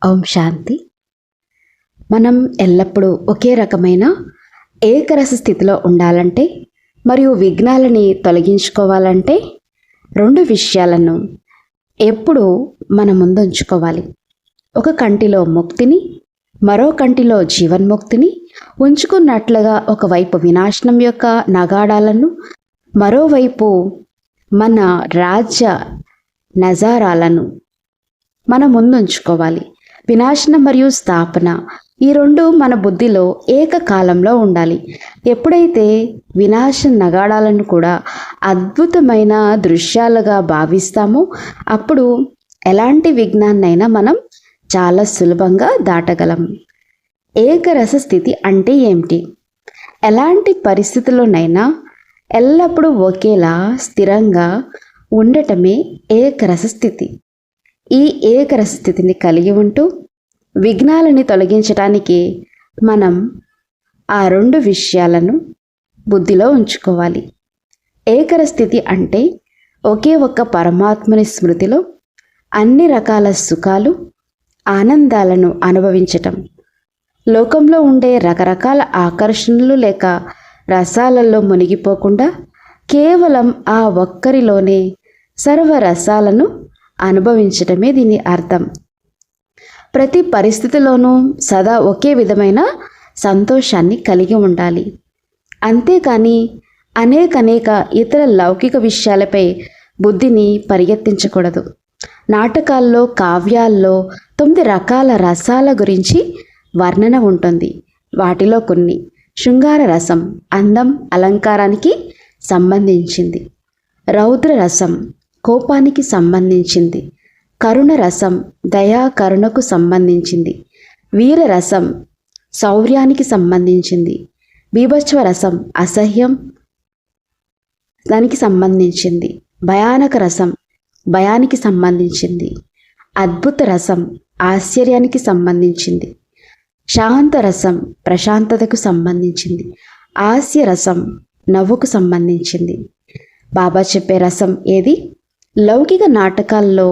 ఓం శాంతి. మనం ఎల్లప్పుడూ ఒకే రకమైన ఏకరస స్థితిలో ఉండాలంటే మరియు విఘ్నాలని తొలగించుకోవాలంటే రెండు విషయాలను ఎప్పుడూ మన ముందు ఉంచుకోవాలి. ఒక కంటిలో ముక్తిని, మరో కంటిలో జీవన్ముక్తిని ఉంచుకున్నట్లుగా ఒకవైపు వినాశనం యొక్క నగాడాలను, మరోవైపు మన రాజ్య నజారాలను మన ముందుంచుకోవాలి. వినాశనం మరియు స్థాపన ఈ రెండు మన బుద్ధిలో ఏకకాలంలో ఉండాలి. ఎప్పుడైతే వినాశ నగాడాలను కూడా అద్భుతమైన దృశ్యాలుగా భావిస్తామో అప్పుడు ఎలాంటి విఘ్నాన్నైనా మనం చాలా సులభంగా దాటగలం. ఏకరస స్థితి అంటే ఏమిటి? ఎలాంటి పరిస్థితుల్లోనైనా ఎల్లప్పుడూ ఒకేలా స్థిరంగా ఉండటమే ఏకరస స్థితి. ఈ ఏకరస స్థితిని కలిగి ఉంటూ విఘ్నాలని తొలగించడానికి మనం ఆ రెండు విషయాలను బుద్ధిలో ఉంచుకోవాలి. ఏకరస స్థితి అంటే ఒకే ఒక్క పరమాత్మని స్మృతిలో అన్ని రకాల సుఖాలు, ఆనందాలను అనుభవించటం. లోకంలో ఉండే రకరకాల ఆకర్షణలు లేక రసాలలో మునిగిపోకుండా కేవలం ఆ ఒక్కరిలోనే సర్వరసాలను అనుభవించటమే దీని అర్థం. ప్రతి పరిస్థితిలోనూ సదా ఒకే విధమైన సంతోషాన్ని కలిగి ఉండాలి. అంతేకాని అనేక ఇతర లౌకిక విషయాలపై బుద్ధిని పరిగెత్తించకూడదు. నాటకాల్లో, కావ్యాల్లో 9 రకాల రసాల గురించి వర్ణన ఉంటుంది. వాటిలో కొన్ని శృంగార రసం అందం, అలంకారానికి సంబంధించింది. రౌద్ర రసం కోపానికి సంబంధించింది. కరుణ రసం దయా కరుణకు సంబంధించింది. వీరరసం శౌర్యానికి సంబంధించింది. బీభత్సవ రసం అసహ్యం దానికి సంబంధించింది. భయానక రసం భయానికి సంబంధించింది. అద్భుత రసం ఆశ్చర్యానికి సంబంధించింది. శాంత రసం ప్రశాంతతకు సంబంధించింది. హాస్య రసం నవ్వుకు సంబంధించింది. బాబా చెప్పే రసం ఏది? లౌకిక నాటకాల్లో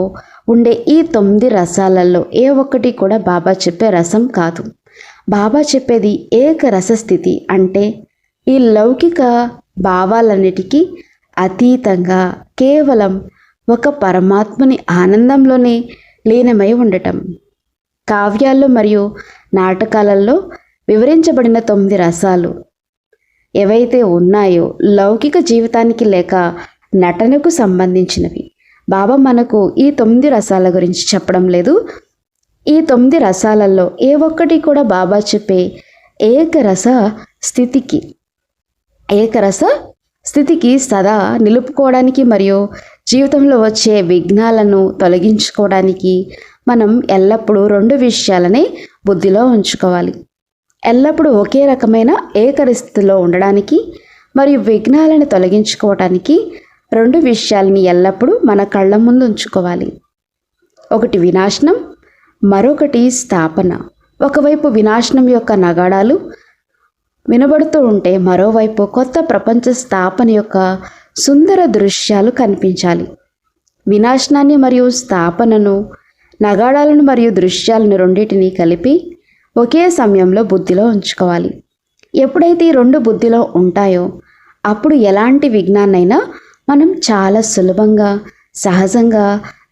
ఉండే ఈ 9 రసాలలో ఏ ఒక్కటి కూడా బాబా చెప్పే రసం కాదు. బాబా చెప్పేది ఏకరస స్థితి అంటే ఈ లౌకిక భావాలన్నిటికీ అతీతంగా కేవలం ఒక పరమాత్మని ఆనందంలోనే లీనమై ఉండటం. కావ్యాల్లో మరియు నాటకాలలో వివరించబడిన 9 రసాలు ఏవైతే ఉన్నాయో లౌకిక జీవితానికి లేక నటనకు సంబంధించినవి. బాబా మనకు ఈ 9 రసాల గురించి చెప్పడం లేదు. ఈ 9 రసాలలో ఏ ఒక్కటి కూడా బాబా చెప్పే ఏకరస స్థితికి సదా నిలుపుకోవడానికి మరియు జీవితంలో వచ్చే విఘ్నాలను తొలగించుకోవడానికి మనం ఎల్లప్పుడూ రెండు విషయాలని బుద్ధిలో ఉంచుకోవాలి. ఎల్లప్పుడూ ఒకే రకమైన ఏకరిస్థితిలో ఉండడానికి మరియు విఘ్నాలను తొలగించుకోవడానికి రెండు విషయాలని ఎల్లప్పుడూ మన కళ్ళ ముందు ఉంచుకోవాలి. ఒకటి వినాశనం, మరొకటి స్థాపన. ఒకవైపు వినాశనం యొక్క నగాడాలు వినబడుతూ ఉంటే మరోవైపు కొత్త ప్రపంచ స్థాపన యొక్క సుందర దృశ్యాలు కనిపించాలి. వినాశనాన్ని మరియు స్థాపనను, నగాడాలను మరియు దృశ్యాలను రెండింటినీ కలిపి ఒకే సమయంలో బుద్ధిలో ఉంచుకోవాలి. ఎప్పుడైతే ఈ రెండు బుద్ధిలో ఉంటాయో అప్పుడు ఎలాంటి విఘ్నాన్నైనా మనం చాలా సులభంగా సహజంగా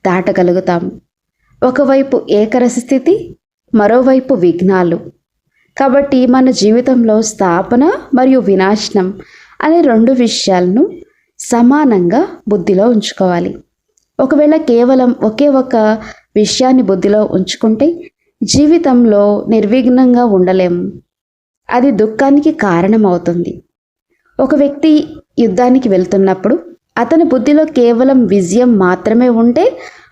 దాటగలుగుతాం. ఒకవైపు ఏకరస స్థితి, మరోవైపు విఘ్నాలు. కాబట్టి మన జీవితంలో స్థాపన మరియు వినాశనం అనే రెండు విషయాలను సమానంగా బుద్ధిలో ఉంచుకోవాలి. ఒకవేళ కేవలం ఒకే ఒక విషయాన్ని బుద్ధిలో ఉంచుకుంటే జీవితంలో నిర్విఘ్నంగా ఉండలేము. అది దుఃఖానికి కారణమవుతుంది. ఒక వ్యక్తి యుద్ధానికి వెళ్తున్నప్పుడు అతని బుద్ధిలో కేవలం విజయం మాత్రమే ఉంటే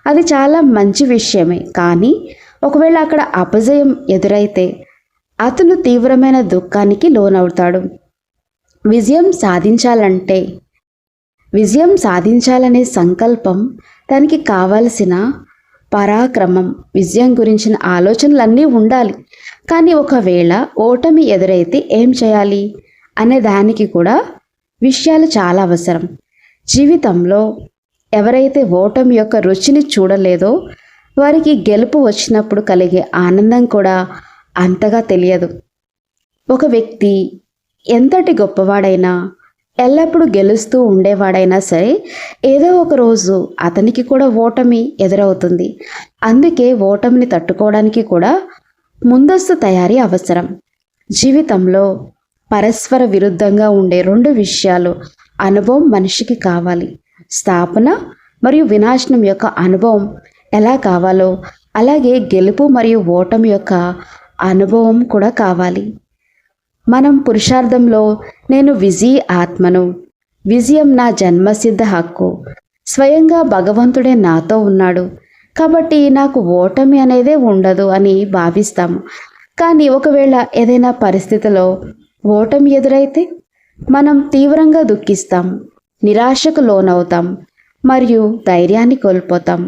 అది చాలా మంచి విషయమే. కానీ ఒకవేళ అక్కడ అపజయం ఎదురైతే అతను తీవ్రమైన దుఃఖానికి లోనవుతాడు. విజయం సాధించాలనే సంకల్పం, దానికి కావలసిన పరాక్రమం, విజయం గురించిన ఆలోచనలన్నీ ఉండాలి. కానీ ఒకవేళ ఓటమి ఎదురైతే ఏం చేయాలి అనే దానికి కూడా విషయాలు చాలా అవసరం. జీవితంలో ఎవరైతే ఓటమి యొక్క రుచిని చూడలేదో వారికి గెలుపు వచ్చినప్పుడు కలిగే ఆనందం కూడా అంతగా తెలియదు. ఒక వ్యక్తి ఎంతటి గొప్పవాడైనా, ఎల్లప్పుడూ గెలుస్తూ ఉండేవాడైనా సరే, ఏదో ఒక రోజు అతనికి కూడా ఓటమి ఎదురవుతుంది. అందుకే ఓటమిని తట్టుకోవడానికి కూడా ముందస్తు తయారీ అవసరం. జీవితంలో పరస్పర విరుద్ధంగా ఉండే రెండు విషయాలు అనుభవం మనిషికి కావాలి. స్థాపన మరియు వినాశనం యొక్క అనుభవం ఎలా కావాలో అలాగే గెలుపు మరియు ఓటమి యొక్క అనుభవం కూడా కావాలి. మనం పురుషార్థంలో నేను విజయీ ఆత్మను, విజయం నా జన్మసిద్ధ హక్కు, స్వయంగా భగవంతుడే నాతో ఉన్నాడు కాబట్టి నాకు ఓటమి అనేదే ఉండదు అని భావిస్తాము. కానీ ఒకవేళ ఏదైనా పరిస్థితిలో ఓటమి ఎదురైతే మనం తీవ్రంగా దుఃఖిస్తాం, నిరాశకు లోనవుతాం మరియు ధైర్యాన్ని కోల్పోతాం.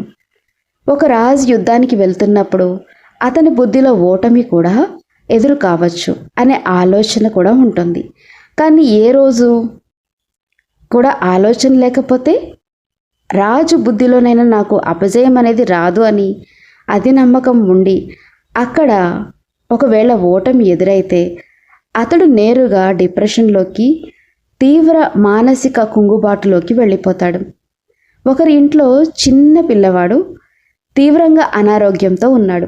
ఒక రాజు యుద్ధానికి వెళ్తున్నప్పుడు అతని బుద్ధిలో ఓటమి కూడా ఎదురు కావచ్చు అనే ఆలోచన కూడా ఉంటుంది. కానీ ఏ రోజు కూడా ఆలోచన లేకపోతే రాజు బుద్ధిలోనైనా నాకు అపజయం అనేది రాదు అని అది నమ్మకం ఉండి అక్కడ ఒకవేళ ఓటమి ఎదురైతే అతడు నేరుగా డిప్రెషన్లోకి, తీవ్ర మానసిక కుంగుబాటులోకి వెళ్ళిపోతాడు. ఒకరి ఇంట్లో చిన్న పిల్లవాడు తీవ్రంగా అనారోగ్యంతో ఉన్నాడు.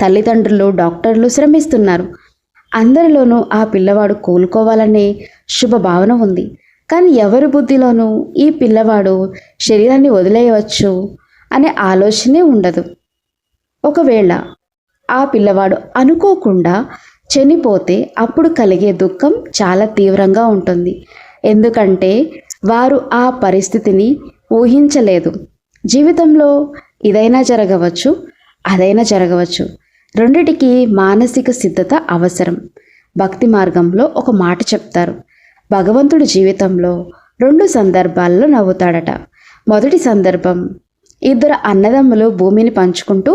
తల్లిదండ్రులు, డాక్టర్లు శ్రమిస్తున్నారు. అందరిలోనూ ఆ పిల్లవాడు కోలుకోవాలనే శుభభావన ఉంది. కానీ ఎవరి బుద్ధిలోనూ ఈ పిల్లవాడు శరీరాన్ని వదిలేయవచ్చు అనే ఆలోచనే ఉండదు. ఒకవేళ ఆ పిల్లవాడు అనుకోకుండా చనిపోతే అప్పుడు కలిగే దుఃఖం చాలా తీవ్రంగా ఉంటుంది. ఎందుకంటే వారు ఆ పరిస్థితిని ఊహించలేదు. జీవితంలో ఇదైనా జరగవచ్చు, అదైనా జరగవచ్చు. రెండిటికి మానసిక సిద్ధత అవసరం. భక్తి మార్గంలో ఒక మాట చెప్తారు, భగవంతుడు జీవితంలో 2 సందర్భాల్లో నవ్వుతాడట. మొదటి సందర్భం, ఇద్దరు అన్నదమ్ములు భూమిని పంచుకుంటూ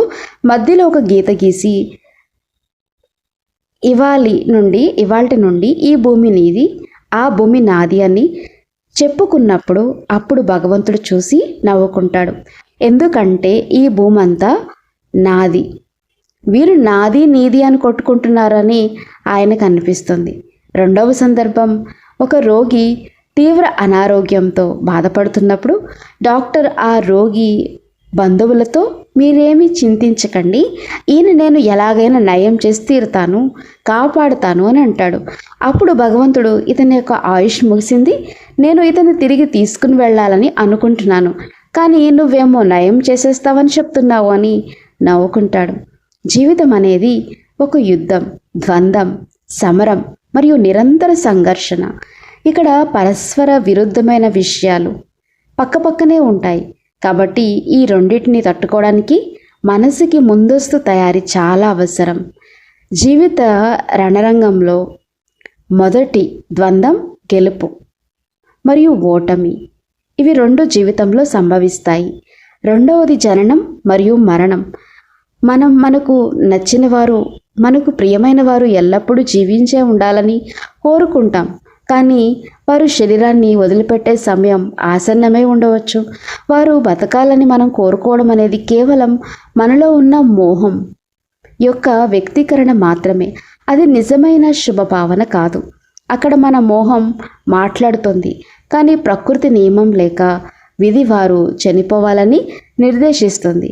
మధ్యలో ఒక గీత గీసి ఇవాల్టి నుండి ఈ భూమి నీది, ఆ భూమి నాది అని చెప్పుకున్నప్పుడు అప్పుడు భగవంతుడు చూసి నవ్వుకుంటాడు. ఎందుకంటే ఈ భూమి అంతా నాది, వీరు నాది నీది అని కొట్టుకుంటున్నారని ఆయనకు అనిపిస్తుంది. రెండవ సందర్భం, ఒక రోగి తీవ్ర అనారోగ్యంతో బాధపడుతున్నప్పుడు డాక్టర్ ఆ రోగి బంధువులతో మీరేమీ చింతించకండి, ఈయన నేను ఎలాగైనా నయం చేసి తీరుతాను, కాపాడుతాను అని అంటాడు. అప్పుడు భగవంతుడు ఇతని యొక్క ఆయుష్ ముగిసింది, నేను ఇతన్ని తిరిగి తీసుకుని వెళ్ళాలని అనుకుంటున్నాను, కానీ నువ్వేమో నయం చేసేస్తావని చెప్తున్నావు అని నవ్వుకుంటాడు. జీవితం అనేది ఒక యుద్ధం, ద్వంద్వం, సమరం మరియు నిరంతర సంఘర్షణ. ఇక్కడ పరస్పర విరుద్ధమైన విషయాలు పక్కపక్కనే ఉంటాయి. కాబట్టి ఈ రెండింటిని తట్టుకోవడానికి మనసుకి ముందస్తు తయారీ చాలా అవసరం. జీవిత రణరంగంలో మొదటి ద్వంద్వం గెలుపు మరియు ఓటమి. ఇవి 2 జీవితంలో సంభవిస్తాయి. రెండవది జననం మరియు మరణం. మనకు నచ్చిన వారు, మనకు ప్రియమైన వారు ఎల్లప్పుడూ జీవించే ఉండాలని కోరుకుంటాం. కానీ వారు శరీరాన్ని వదిలిపెట్టే సమయం ఆసన్నమై ఉండవచ్చు. వారు బతకాలని మనం కోరుకోవడం అనేది కేవలం మనలో ఉన్న మోహం యొక్క వ్యక్తీకరణ మాత్రమే. అది నిజమైన శుభభావన కాదు. అక్కడ మన మోహం మాట్లాడుతుంది, కానీ ప్రకృతి నియమం లేక విధి వారు చనిపోవాలని నిర్దేశిస్తుంది.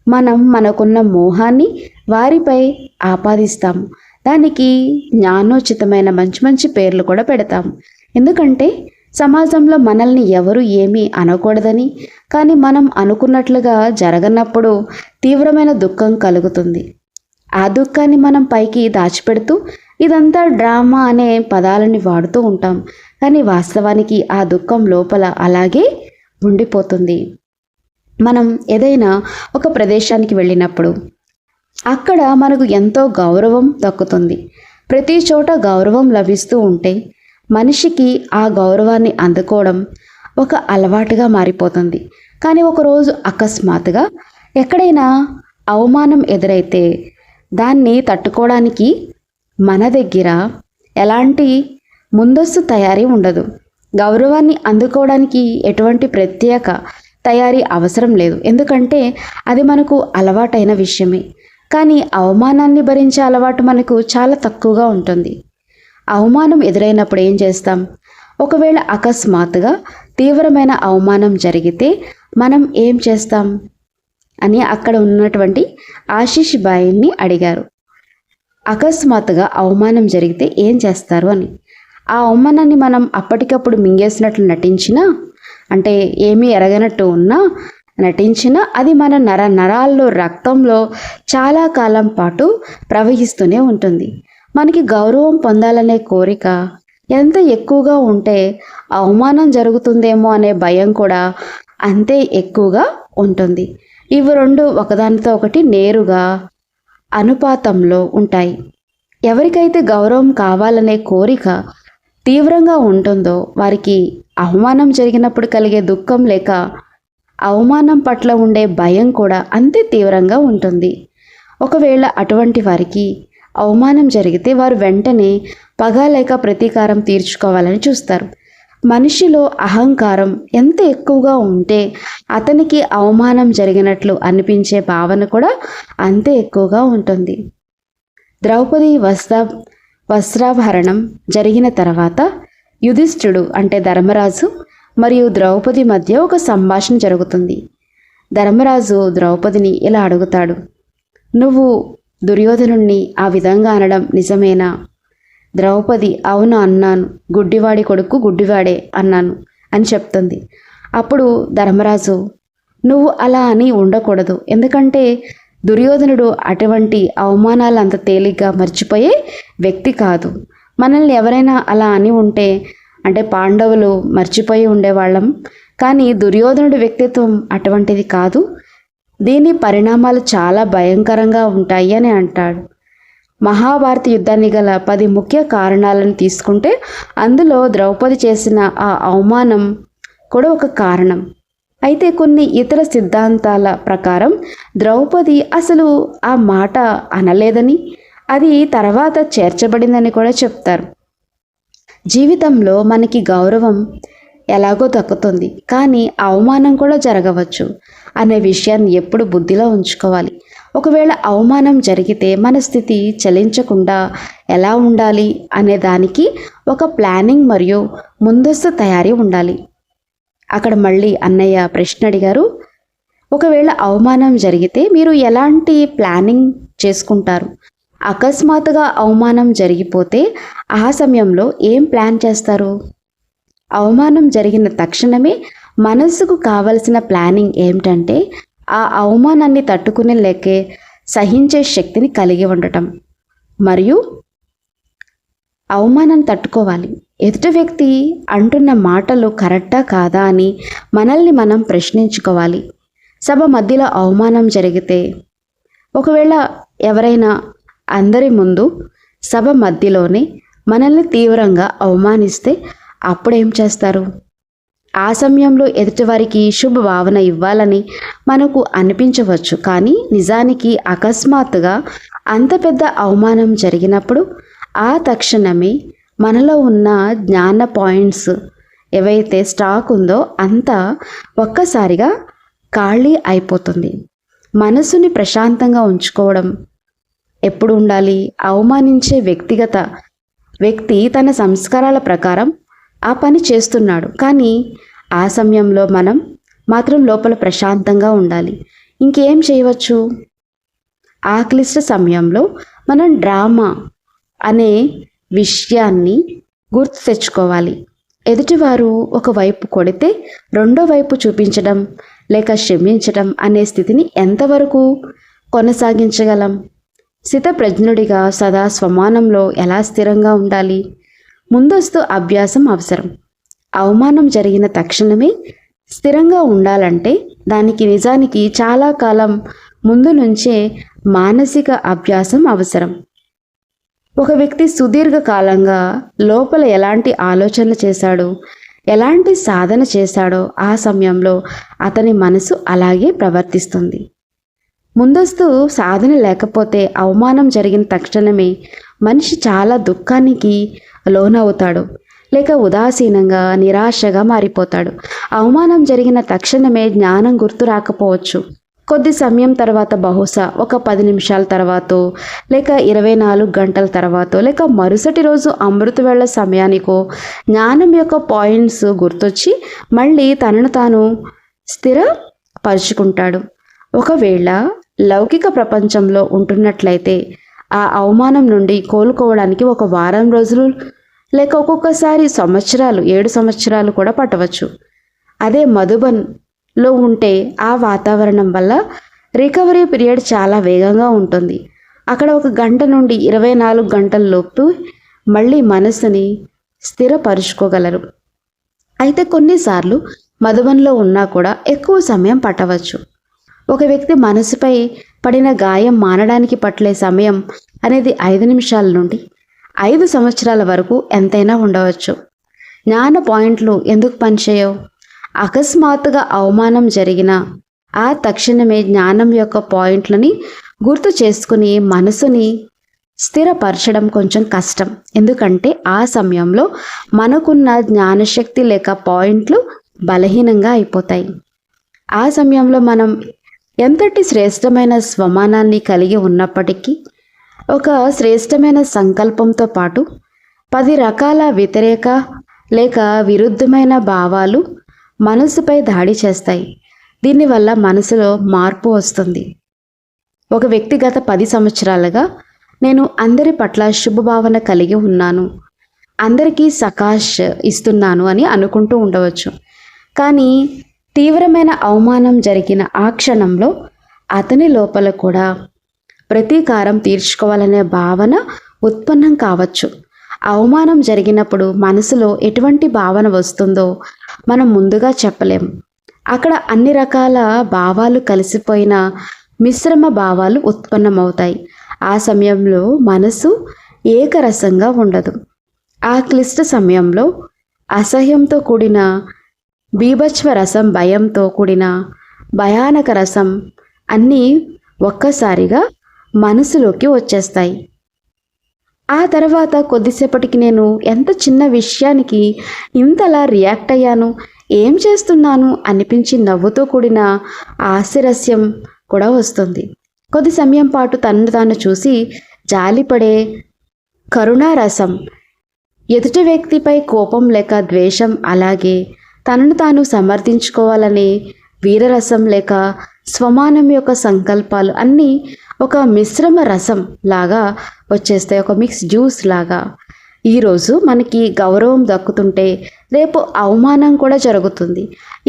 మనం మనకున్న మోహాన్ని వారిపై ఆపాదిస్తాము. దానికి జ్ఞానోచితమైన మంచి పేర్లు కూడా పెడతాము. ఎందుకంటే సమాజంలో మనల్ని ఎవరు ఏమీ అనకూడదని, కానీ మనం అనుకున్నట్లుగా జరగనప్పుడు తీవ్రమైన దుఃఖం కలుగుతుంది. ఆ దుఃఖాన్ని మనం పైకి దాచిపెడుతూ ఇదంతా డ్రామా అనే పదాలని వాడుతూ ఉంటాం. కానీ వాస్తవానికి ఆ దుఃఖం లోపల అలాగే ఉండిపోతుంది. మనం ఏదైనా ఒక ప్రదేశానికి వెళ్ళినప్పుడు అక్కడ మనకు ఎంతో గౌరవం దక్కుతుంది. ప్రతి చోట గౌరవం లభిస్తూ ఉంటే మనిషికి ఆ గౌరవాన్ని అందుకోవడం ఒక అలవాటుగా మారిపోతుంది. కానీ ఒకరోజు అకస్మాత్తుగా ఎక్కడైనా అవమానం ఎదురైతే దాన్ని తట్టుకోవడానికి మన దగ్గర ఎలాంటి ముందస్తు తయారీ ఉండదు. గౌరవాన్ని అందుకోవడానికి ఎటువంటి ప్రత్యేక తయారీ అవసరం లేదు, ఎందుకంటే అది మనకు అలవాటైన విషయమే. కానీ అవమానాన్ని భరించే అలవాటు మనకు చాలా తక్కువగా ఉంటుంది. అవమానం ఎదురైనప్పుడు ఏం చేస్తాం? ఒకవేళ అకస్మాత్తుగా తీవ్రమైన అవమానం జరిగితే మనం ఏం చేస్తాం అని అక్కడ ఉన్నటువంటి ఆశీష్ బాయిని అడిగారు. అకస్మాత్తుగా అవమానం జరిగితే ఏం చేస్తారు అని. ఆ అవమానాన్ని మనం అప్పటికప్పుడు మింగేసినట్లు నటించినా, అంటే ఏమీ ఎరగనట్టు ఉన్నా నటించినా, అది మన నరాల్లో రక్తంలో చాలా కాలం పాటు ప్రవహిస్తూనే ఉంటుంది. మనకి గౌరవం పొందాలనే కోరిక ఎంత ఎక్కువగా ఉంటే అవమానం జరుగుతుందేమో అనే భయం కూడా అంతే ఎక్కువగా ఉంటుంది. ఇవి రెండు ఒకదానితో ఒకటి నేరుగా అనుపాతంలో ఉంటాయి. ఎవరికైతే గౌరవం కావాలనే కోరిక తీవ్రంగా ఉంటుందో వారికి అవమానం జరిగినప్పుడు కలిగే దుఃఖం లేక అవమానం పట్ల ఉండే భయం కూడా అంతే తీవ్రంగా ఉంటుంది. ఒకవేళ అటువంటి వారికి అవమానం జరిగితే వారు వెంటనే పగ లేక ప్రతీకారం తీర్చుకోవాలని చూస్తారు. మనిషిలో అహంకారం ఎంత ఎక్కువగా ఉంటే అతనికి అవమానం జరిగినట్లు అనిపించే భావన కూడా అంతే ఎక్కువగా ఉంటుంది. ద్రౌపది వస్త్రాభరణం జరిగిన తర్వాత యుధిష్ఠిరుడు అంటే ధర్మరాజు మరియు ద్రౌపది మధ్య ఒక సంభాషణ జరుగుతుంది. ధర్మరాజు ద్రౌపదిని ఇలా అడుగుతాడు, నువ్వు దుర్యోధనుణ్ణి ఆ విధంగా అనడం నిజమేనా? ద్రౌపది అవును అన్నాను, గుడ్డివాడి కొడుకు గుడ్డివాడే అన్నాను అని చెప్తుంది. అప్పుడు ధర్మరాజు, నువ్వు అలా అని ఉండకూడదు, ఎందుకంటే దుర్యోధనుడు అటువంటి అవమానాలు అంత తేలిగ్గా మర్చిపోయే వ్యక్తి కాదు. మనల్ని ఎవరైనా అలా అని ఉంటే, అంటే పాండవులు మర్చిపోయి ఉండేవాళ్ళం, కానీ దుర్యోధనుడి వ్యక్తిత్వం అటువంటిది కాదు, దీని పరిణామాలు చాలా భయంకరంగా ఉంటాయి అని అంటాడు. మహాభారత యుద్ధాన్ని గల 10 ముఖ్య కారణాలను తీసుకుంటే అందులో ద్రౌపది చేసిన ఆ అవమానం కూడా ఒక కారణం. అయితే కొన్ని ఇతర సిద్ధాంతాల ప్రకారం ద్రౌపది అసలు ఆ మాట అనలేదని, అది తర్వాత చేర్చబడిందని కూడా చెప్తారు. జీవితంలో మనకి గౌరవం ఎలాగో దక్కుతుంది, కానీ అవమానం కూడా జరగవచ్చు అనే విషయాన్ని ఎప్పుడు బుద్ధిలో ఉంచుకోవాలి. ఒకవేళ అవమానం జరిగితే మన స్థితి చలించకుండా ఎలా ఉండాలి అనే దానికి ఒక ప్లానింగ్ మరియు ముందస్తు తయారీ ఉండాలి. అక్కడ మళ్ళీ అన్నయ్య ప్రశ్న అడిగారు, ఒకవేళ అవమానం జరిగితే మీరు ఎలాంటి ప్లానింగ్ చేసుకుంటారు? అకస్మాత్తుగా అవమానం జరిగిపోతే ఆ సమయంలో ఏం ప్లాన్ చేస్తారు? అవమానం జరిగిన తక్షణమే మనసుకు కావలసిన ప్లానింగ్ ఏమిటంటే ఆ అవమానాన్ని తట్టుకునే లేకే సహించే శక్తిని కలిగి ఉండటం మరియు అవమానాన్ని తట్టుకోవాలి. ఎదుటి వ్యక్తి అంటున్న మాటలు కరెక్టా కాదా అని మనల్ని మనం ప్రశ్నించుకోవాలి. సభ మధ్యలో అవమానం జరిగితే, ఒకవేళ ఎవరైనా అందరి ముందు సభ మధ్యలోనే మనల్ని తీవ్రంగా అవమానిస్తే అప్పుడేం చేస్తారు? ఆ సమయంలో ఎదుటివారికి శుభ భావన ఇవ్వాలని మనకు అనిపించవచ్చు, కానీ నిజానికి అకస్మాత్తుగా అంత పెద్ద అవమానం జరిగినప్పుడు ఆ తక్షణమే మనలో ఉన్న జ్ఞాన పాయింట్స్ ఏవైతే స్టాక్ ఉందో అంతా ఒక్కసారిగా ఖాళీ అయిపోతుంది. మనసుని ప్రశాంతంగా ఉంచుకోవడం ఎప్పుడు ఉండాలి? అవమానించే వ్యక్తి తన సంస్కారాల ప్రకారం ఆ పని చేస్తున్నాడు, కానీ ఆ సమయంలో మనం మాత్రం లోపల ప్రశాంతంగా ఉండాలి. ఇంకేం చేయవచ్చు? ఆ క్లిష్ట సమయంలో మనం డ్రామా అనే విషయాన్ని గుర్తు తెచ్చుకోవాలి. ఎదుటివారు ఒకవైపు కొడితే రెండో వైపు చూపించడం లేక క్షమించడం అనే స్థితిని ఎంతవరకు కొనసాగించగలం? స్థితప్రజ్ఞుడిగా సదా స్వమానంలో ఎలా స్థిరంగా ఉండాలి? ముందస్తు అభ్యాసం అవసరం. అవమానం జరిగిన తక్షణమే స్థిరంగా ఉండాలంటే దానికి నిజానికి చాలా కాలం ముందు నుంచే మానసిక అభ్యాసం అవసరం. ఒక వ్యక్తి సుదీర్ఘకాలంగా లోపల ఎలాంటి ఆలోచనలు చేశాడో, ఎలాంటి సాధన చేశాడో ఆ సమయంలో అతని మనసు అలాగే ప్రవర్తిస్తుంది. ముందస్తు సాధన లేకపోతే అవమానం జరిగిన తక్షణమే మనిషి చాలా దుఃఖానికి లోనవుతాడు. లేక ఉదాసీనంగా నిరాశగా మారిపోతాడు. అవమానం జరిగిన తక్షణమే జ్ఞానం గుర్తు రాకపోవచ్చు. కొద్ది సమయం తర్వాత, బహుశా ఒక 10 నిమిషాల తర్వాతో, లేక 24 గంటల తర్వాతో, లేక మరుసటి రోజు అమృత వేళ సమయానికో జ్ఞానం యొక్క పాయింట్స్ గుర్తొచ్చి మళ్ళీ తనను తాను స్థిరపరుచుకుంటాడు. ఒకవేళ లౌకిక ప్రపంచంలో ఉంటున్నట్లయితే ఆ అవమానం నుండి కోలుకోవడానికి ఒక వారం రోజులు లేక ఒక్కొక్కసారి సంవత్సరాలు, 7 సంవత్సరాలు కూడా పట్టవచ్చు. అదే మధుబన్లో ఉంటే ఆ వాతావరణం వల్ల రికవరీ పీరియడ్ చాలా వేగంగా ఉంటుంది. అక్కడ 1 గంట నుండి 24 గంటల లోపు మళ్ళీ మనసుని స్థిరపరుచుకోగలరు. అయితే కొన్నిసార్లు మధుబన్లో ఉన్నా కూడా ఎక్కువ సమయం పట్టవచ్చు. ఒక వ్యక్తి మనసుపై పడిన గాయం మానడానికి పట్టే సమయం అనేది 5 నిమిషాల నుండి 5 సంవత్సరాల వరకు ఎంతైనా ఉండవచ్చు. జ్ఞాన పాయింట్లు ఎందుకు పనిచేయవు? అకస్మాత్తుగా అవమానం జరిగిన ఆ తక్షణమే జ్ఞానం యొక్క పాయింట్లని గుర్తు చేసుకుని మనసుని స్థిరపరచడం కొంచెం కష్టం. ఎందుకంటే ఆ సమయంలో మనకున్న జ్ఞానశక్తి లేక పాయింట్లు బలహీనంగా అయిపోతాయి. ఆ సమయంలో మనం ఎంతటి శ్రేష్టమైన స్వమానాన్ని కలిగి ఉన్నప్పటికీ ఒక శ్రేష్టమైన సంకల్పంతో పాటు 10 రకాల వ్యతిరేక లేక విరుద్ధమైన భావాలు మనసుపై దాడి చేస్తాయి. దీనివల్ల మనసులో మార్పు వస్తుంది. ఒక వ్యక్తి గత 10 సంవత్సరాలుగా నేను అందరి పట్ల శుభభావన కలిగి ఉన్నాను, అందరికీ సకాష్ ఇస్తున్నాను అని అనుకుంటూ ఉండవచ్చు. కానీ తీవ్రమైన అవమానం జరిగిన ఆ క్షణంలో అతని లోపల కూడా ప్రతీకారం తీర్చుకోవాలనే భావన ఉత్పన్నం కావచ్చు. అవమానం జరిగినప్పుడు మనసులో ఎటువంటి భావన వస్తుందో మనం ముందుగా చెప్పలేం. అక్కడ అన్ని రకాల భావాలు కలిసిపోయిన మిశ్రమ భావాలు ఉత్పన్నమవుతాయి. ఆ సమయంలో మనసు ఏకరసంగా ఉండదు. ఆ క్లిష్ట సమయంలో అసహ్యంతో కూడిన బీభత్స రసం, భయంతో కూడిన భయానక రసం అన్నీ ఒక్కసారిగా మనసులోకి వచ్చేస్తాయి. ఆ తర్వాత కొద్దిసేపటికి నేను ఎంత చిన్న విషయానికి ఇంతలా రియాక్ట్ అయ్యాను, ఏం చేస్తున్నాను అనిపించి నవ్వుతో కూడిన హాస్యరస్యం కూడా వస్తుంది. కొద్ది సమయం పాటు తనను తాను చూసి జాలిపడే కరుణారసం, ఎదుటి వ్యక్తిపై కోపం లేక ద్వేషం, అలాగే తనను తాను సమర్థించుకోవాలనే వీరరసం లేక స్వమానం యొక్క సంకల్పాలు అన్నీ ఒక మిశ్రమ రసం లాగా వచ్చేస్తాయి, ఒక మిక్స్ జ్యూస్ లాగా. ఈరోజు మనకి గౌరవం దక్కుతుంటే రేపు అవమానం కూడా జరుగుతుంది.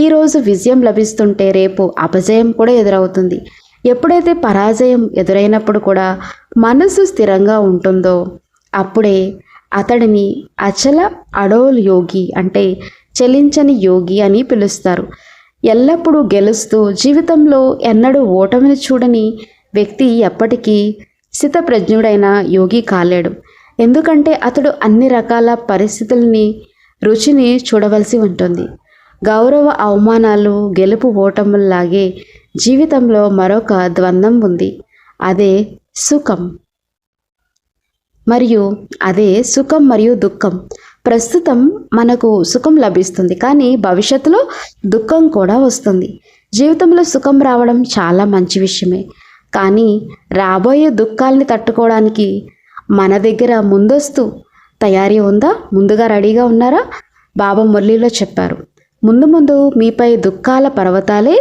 ఈరోజు విజయం లభిస్తుంటే రేపు అపజయం కూడా ఎదురవుతుంది. ఎప్పుడైతే పరాజయం ఎదురైనప్పుడు కూడా మనసు స్థిరంగా ఉంటుందో అప్పుడే అతడిని అచల అడోల్ యోగి, అంటే చలించని యోగి అని పిలుస్తారు. ఎల్లప్పుడూ గెలుస్తూ జీవితంలో ఎన్నడూ ఓటమిని చూడని వ్యక్తి ఎప్పటికీ స్థితప్రజ్ఞుడైన యోగి కాలేడు. ఎందుకంటే అతడు అన్ని రకాల పరిస్థితుల్ని, రుచిని చూడవలసి ఉంటుంది. గౌరవ అవమానాలు, గెలుపు ఓటముల్లాగే జీవితంలో మరొక ద్వంద్వం ఉంది. అదే సుఖం మరియు దుఃఖం. ప్రస్తుతం మనకు సుఖం లభిస్తుంది, కానీ భవిష్యత్తులో దుఃఖం కూడా వస్తుంది. జీవితంలో సుఖం రావడం చాలా మంచి విషయమే, కానీ రాబోయే దుఃఖాల్ని తట్టుకోవడానికి మన దగ్గర ముందస్తు తయారీ ఉందా? ముందుగా రెడీగా ఉన్నారా? బాబా మురళీలో చెప్పారు, ముందు ముందు మీపై దుఃఖాల పర్వతాలే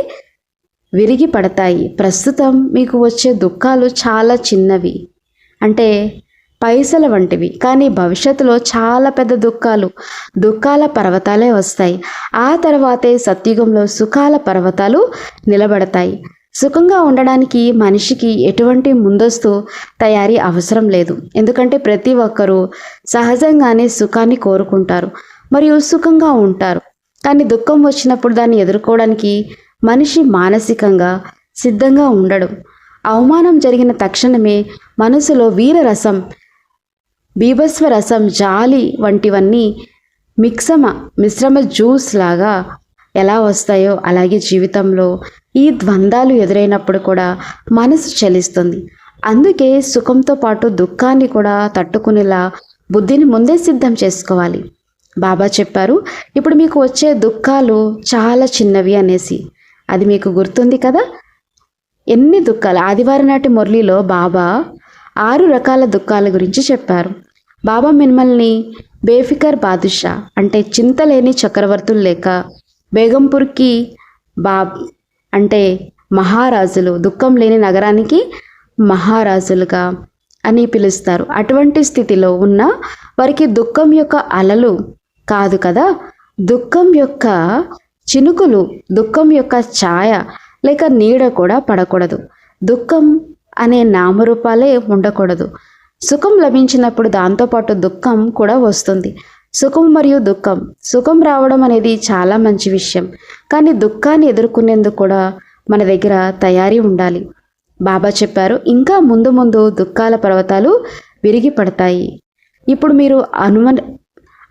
విరిగి పడతాయి. ప్రస్తుతం మీకు వచ్చే దుఃఖాలు చాలా చిన్నవి, అంటే పైసల వంటివి, కానీ భవిష్యత్తులో చాలా పెద్ద దుఃఖాల పర్వతాలే వస్తాయి. ఆ తర్వాతే సత్యుగంలో సుఖాల పర్వతాలు నిలబడతాయి. సుఖంగా ఉండడానికి మనిషికి ఎటువంటి ముందస్తు తయారీ అవసరం లేదు. ఎందుకంటే ప్రతి ఒక్కరూ సహజంగానే సుఖాన్ని కోరుకుంటారు మరియు సుఖంగా ఉంటారు. కానీ దుఃఖం వచ్చినప్పుడు దాన్ని ఎదుర్కోవడానికి మనిషి మానసికంగా సిద్ధంగా ఉండడు. అవమానం జరిగిన తక్షణమే మనసులో వీరరసం, బీభత్స రసం, జాలి వంటివన్నీ మిశ్రమ జ్యూస్ లాగా ఎలా వస్తాయో అలాగే జీవితంలో ఈ ద్వంద్వాలు ఎదురైనప్పుడు కూడా మనసు చలిస్తుంది. అందుకే సుఖంతో పాటు దుఃఖాన్ని కూడా తట్టుకునేలా బుద్ధిని ముందే సిద్ధం చేసుకోవాలి. బాబా చెప్పారు, ఇప్పుడు మీకు వచ్చే దుఃఖాలు చాలా చిన్నవి అనేసి. అది మీకు గుర్తుంది కదా? ఎన్ని దుఃఖాలు! ఆదివారం నాటి మురళిలో బాబా 6 రకాల దుఃఖాల గురించి చెప్పారు. బాబా మిమ్మల్ని బేఫికర్ బాదుషా అంటే చింతలేని చక్రవర్తులు లేక బేగంపూర్కి బాబ్ అంటే మహారాజులు, దుఃఖం లేని నగరానికి మహారాజులుగా అని పిలుస్తారు. అటువంటి స్థితిలో ఉన్న వారికి దుఃఖం యొక్క అలలు కాదు కదా, దుఃఖం యొక్క చినుకులు, దుఃఖం యొక్క ఛాయ లేక నీడ కూడా పడకూడదు. దుఃఖం అనే నామరూపాలే ఉండకూడదు. సుఖం లభించినప్పుడు దాంతోపాటు దుఃఖం కూడా వస్తుంది. సుఖం మరియు దుఃఖం, సుఖం రావడం అనేది చాలా మంచి విషయం, కానీ దుఃఖాన్ని ఎదుర్కొనేందుకు కూడా మన దగ్గర తయారీ ఉండాలి. బాబా చెప్పారు, ఇంకా ముందు ముందు దుఃఖాల పర్వతాలు విరిగి పడతాయి. ఇప్పుడు మీరు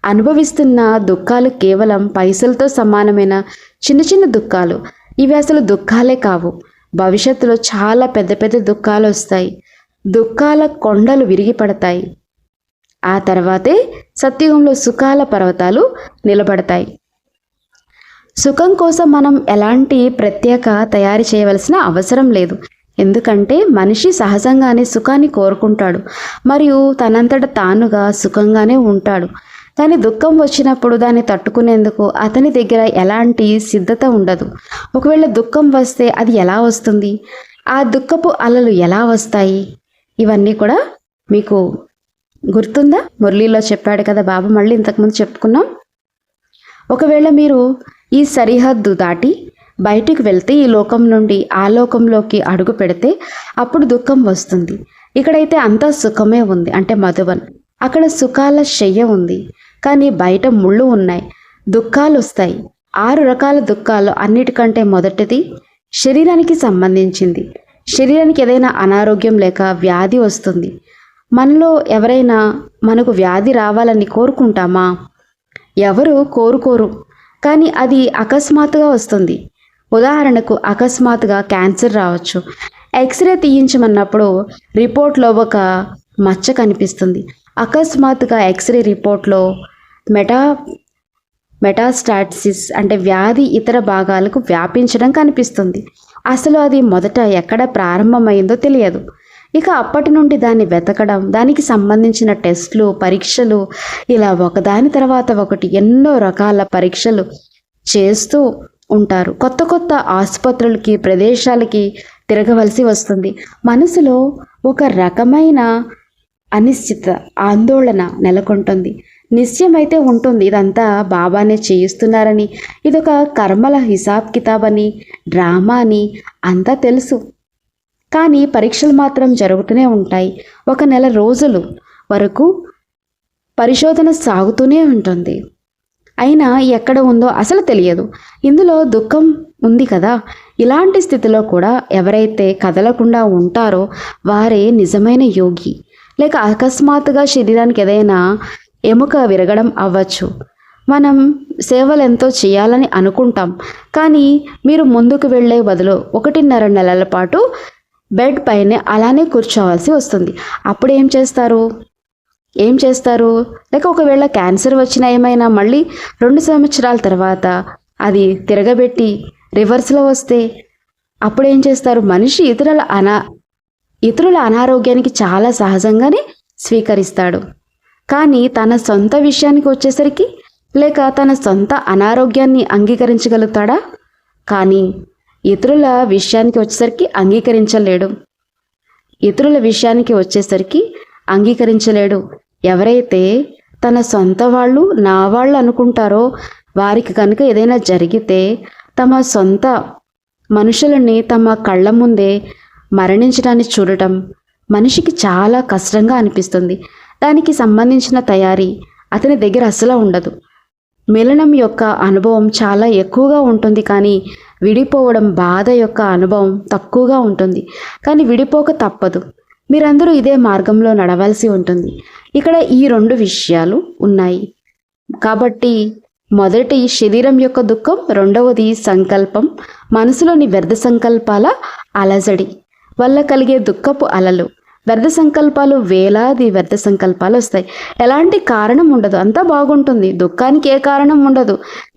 అనుభవిస్తున్న దుఃఖాలు కేవలం పైసలతో సమానమైన చిన్న చిన్న దుఃఖాలు. ఇవి అసలు దుఃఖాలే కావు. భవిష్యత్తులో చాలా పెద్ద పెద్ద దుఃఖాలు వస్తాయి. దుఃఖాల కొండలు విరిగి పడతాయి. ఆ తర్వాతే సత్యుగంలో సుఖాల పర్వతాలు నిలబడతాయి. సుఖం కోసం మనం ఎలాంటి ప్రత్యేక తయారీ చేయవలసిన అవసరం లేదు. ఎందుకంటే మనిషి సహజంగానే సుఖాన్ని కోరుకుంటాడు మరియు తనంతట తానుగా సుఖంగానే ఉంటాడు. కానీ దుఃఖం వచ్చినప్పుడు దాన్ని తట్టుకునేందుకు అతని దగ్గర ఎలాంటి సిద్ధత ఉండదు. ఒకవేళ దుఃఖం వస్తే అది ఎలా వస్తుంది? ఆ దుఃఖపు అలలు ఎలా వస్తాయి? ఇవన్నీ కూడా మీకు గుర్తుందా? మురళీలో చెప్పాడు కదా బాబా, మళ్ళీ ఇంతకుముందు చెప్పుకున్నాం. ఒకవేళ మీరు ఈ సరిహద్దు దాటి బయటికి వెళ్తే, ఈ లోకం నుండి ఆ లోకంలోకి అడుగు పెడితే అప్పుడు దుఃఖం వస్తుంది. ఇక్కడైతే అంతా సుఖమే ఉంది, అంటే మధువన్. అక్కడ సుఖాల శయ్య ఉంది, కానీ బయట ముళ్ళు ఉన్నాయి, దుఃఖాలు వస్తాయి. 6 రకాల దుఃఖాలు. అన్నిటికంటే మొదటిది శరీరానికి సంబంధించింది. శరీరానికి ఏదైనా అనారోగ్యం లేక వ్యాధి వస్తుంది. మనలో ఎవరైనా మనకు వ్యాధి రావాలని కోరుకుంటామా? ఎవరు కోరుకోరు, కానీ అది అకస్మాత్తుగా వస్తుంది. ఉదాహరణకు అకస్మాత్తుగా క్యాన్సర్ రావచ్చు. ఎక్స్రే తీయించమన్నప్పుడు రిపోర్ట్లో ఒక మచ్చ కనిపిస్తుంది. అకస్మాత్తుగా ఎక్స్రే రిపోర్ట్లో మెటాస్టాసిస్ అంటే వ్యాధి ఇతర భాగాలకు వ్యాపించడం కనిపిస్తుంది. అసలు అది మొదట ఎక్కడ ప్రారంభమైందో తెలియదు. ఇక అప్పటి నుండి దాన్ని వెతకడం, దానికి సంబంధించిన టెస్టులు, పరీక్షలు, ఇలా ఒకదాని తర్వాత ఒకటి ఎన్నో రకాల పరీక్షలు చేస్తూ ఉంటారు. కొత్త కొత్త ఆసుపత్రులకి, ప్రదేశాలకి తిరగవలసి వస్తుంది. మనసులో ఒక రకమైన అనిశ్చిత ఆందోళన నెలకొంటుంది. నిశ్చయమైతే ఉంటుంది, ఇదంతా బాబానే చేయిస్తున్నారని, ఇదొక కర్మల హిసాబ్ కితాబ్ అని, డ్రామా అని అంతా తెలుసు. కానీ పరీక్షలు మాత్రం జరుగుతూనే ఉంటాయి. 1 నెల రోజులు వరకు పరిశోధన సాగుతూనే ఉంటుంది. అయినా ఎక్కడ ఉందో అసలు తెలియదు. ఇందులో దుఃఖం ఉంది కదా. ఇలాంటి స్థితిలో కూడా ఎవరైతే కదలకుండా ఉంటారో వారే నిజమైన యోగి. లేక అకస్మాత్తుగా శరీరానికి ఏదైనా ఎముక విరగడం అవ్వచ్చు. మనం సేవలు ఎంతో చేయాలని అనుకుంటాం, కానీ మీరు ముందుకు వెళ్ళే బదులు 1.5 నెలల పాటు బెడ్ పైనే అలానే కూర్చోవాల్సి వస్తుంది. అప్పుడు ఏం చేస్తారు? లేక ఒకవేళ క్యాన్సర్ వచ్చినా ఏమైనా మళ్ళీ 2 సంవత్సరాల తర్వాత అది తిరగబెట్టి రివర్స్లో వస్తే అప్పుడు ఏం చేస్తారు? మనిషి ఇతరుల అనారోగ్యానికి చాలా సహజంగానే స్వీకరిస్తాడు. కానీ తన సొంత విషయానికి వచ్చేసరికి లేక తన సొంత అనారోగ్యాన్ని అంగీకరించగలుగుతాడా? కానీ ఇతరుల విషయానికి వచ్చేసరికి ఎవరైతే తన సొంత వాళ్ళు, నా వాళ్ళు అనుకుంటారో వారికి కనుక ఏదైనా జరిగితే తమ సొంత మనుషులని తమ కళ్ళ ముందే మరణించడాన్ని చూడటం మనిషికి చాలా కష్టంగా అనిపిస్తుంది. దానికి సంబంధించిన తయారీ అతని దగ్గర అసలు ఉండదు. మిలనం యొక్క అనుభవం చాలా ఎక్కువగా ఉంటుంది, కానీ విడిపోవడం, బాధ యొక్క అనుభవం తక్కువగా ఉంటుంది. కానీ విడిపోక తప్పదు. మీరందరూ ఇదే మార్గంలో నడవాల్సి ఉంటుంది. ఇక్కడ ఈ 2 విషయాలు ఉన్నాయి. కాబట్టి మొదటి శరీరం యొక్క దుఃఖం, రెండవది సంకల్పం, మనసులోని వ్యర్థ సంకల్పాల అలజడి వల్ల కలిగే దుఃఖపు అలలు. వ్యర్థ సంకల్పాలు, వేలాది వ్యర్థ సంకల్పాలు వస్తాయి. ఎలాంటి కారణం ఉండదు, అంతా బాగుంటుంది. దుఃఖానికి ఏ కారణం ఉండదు.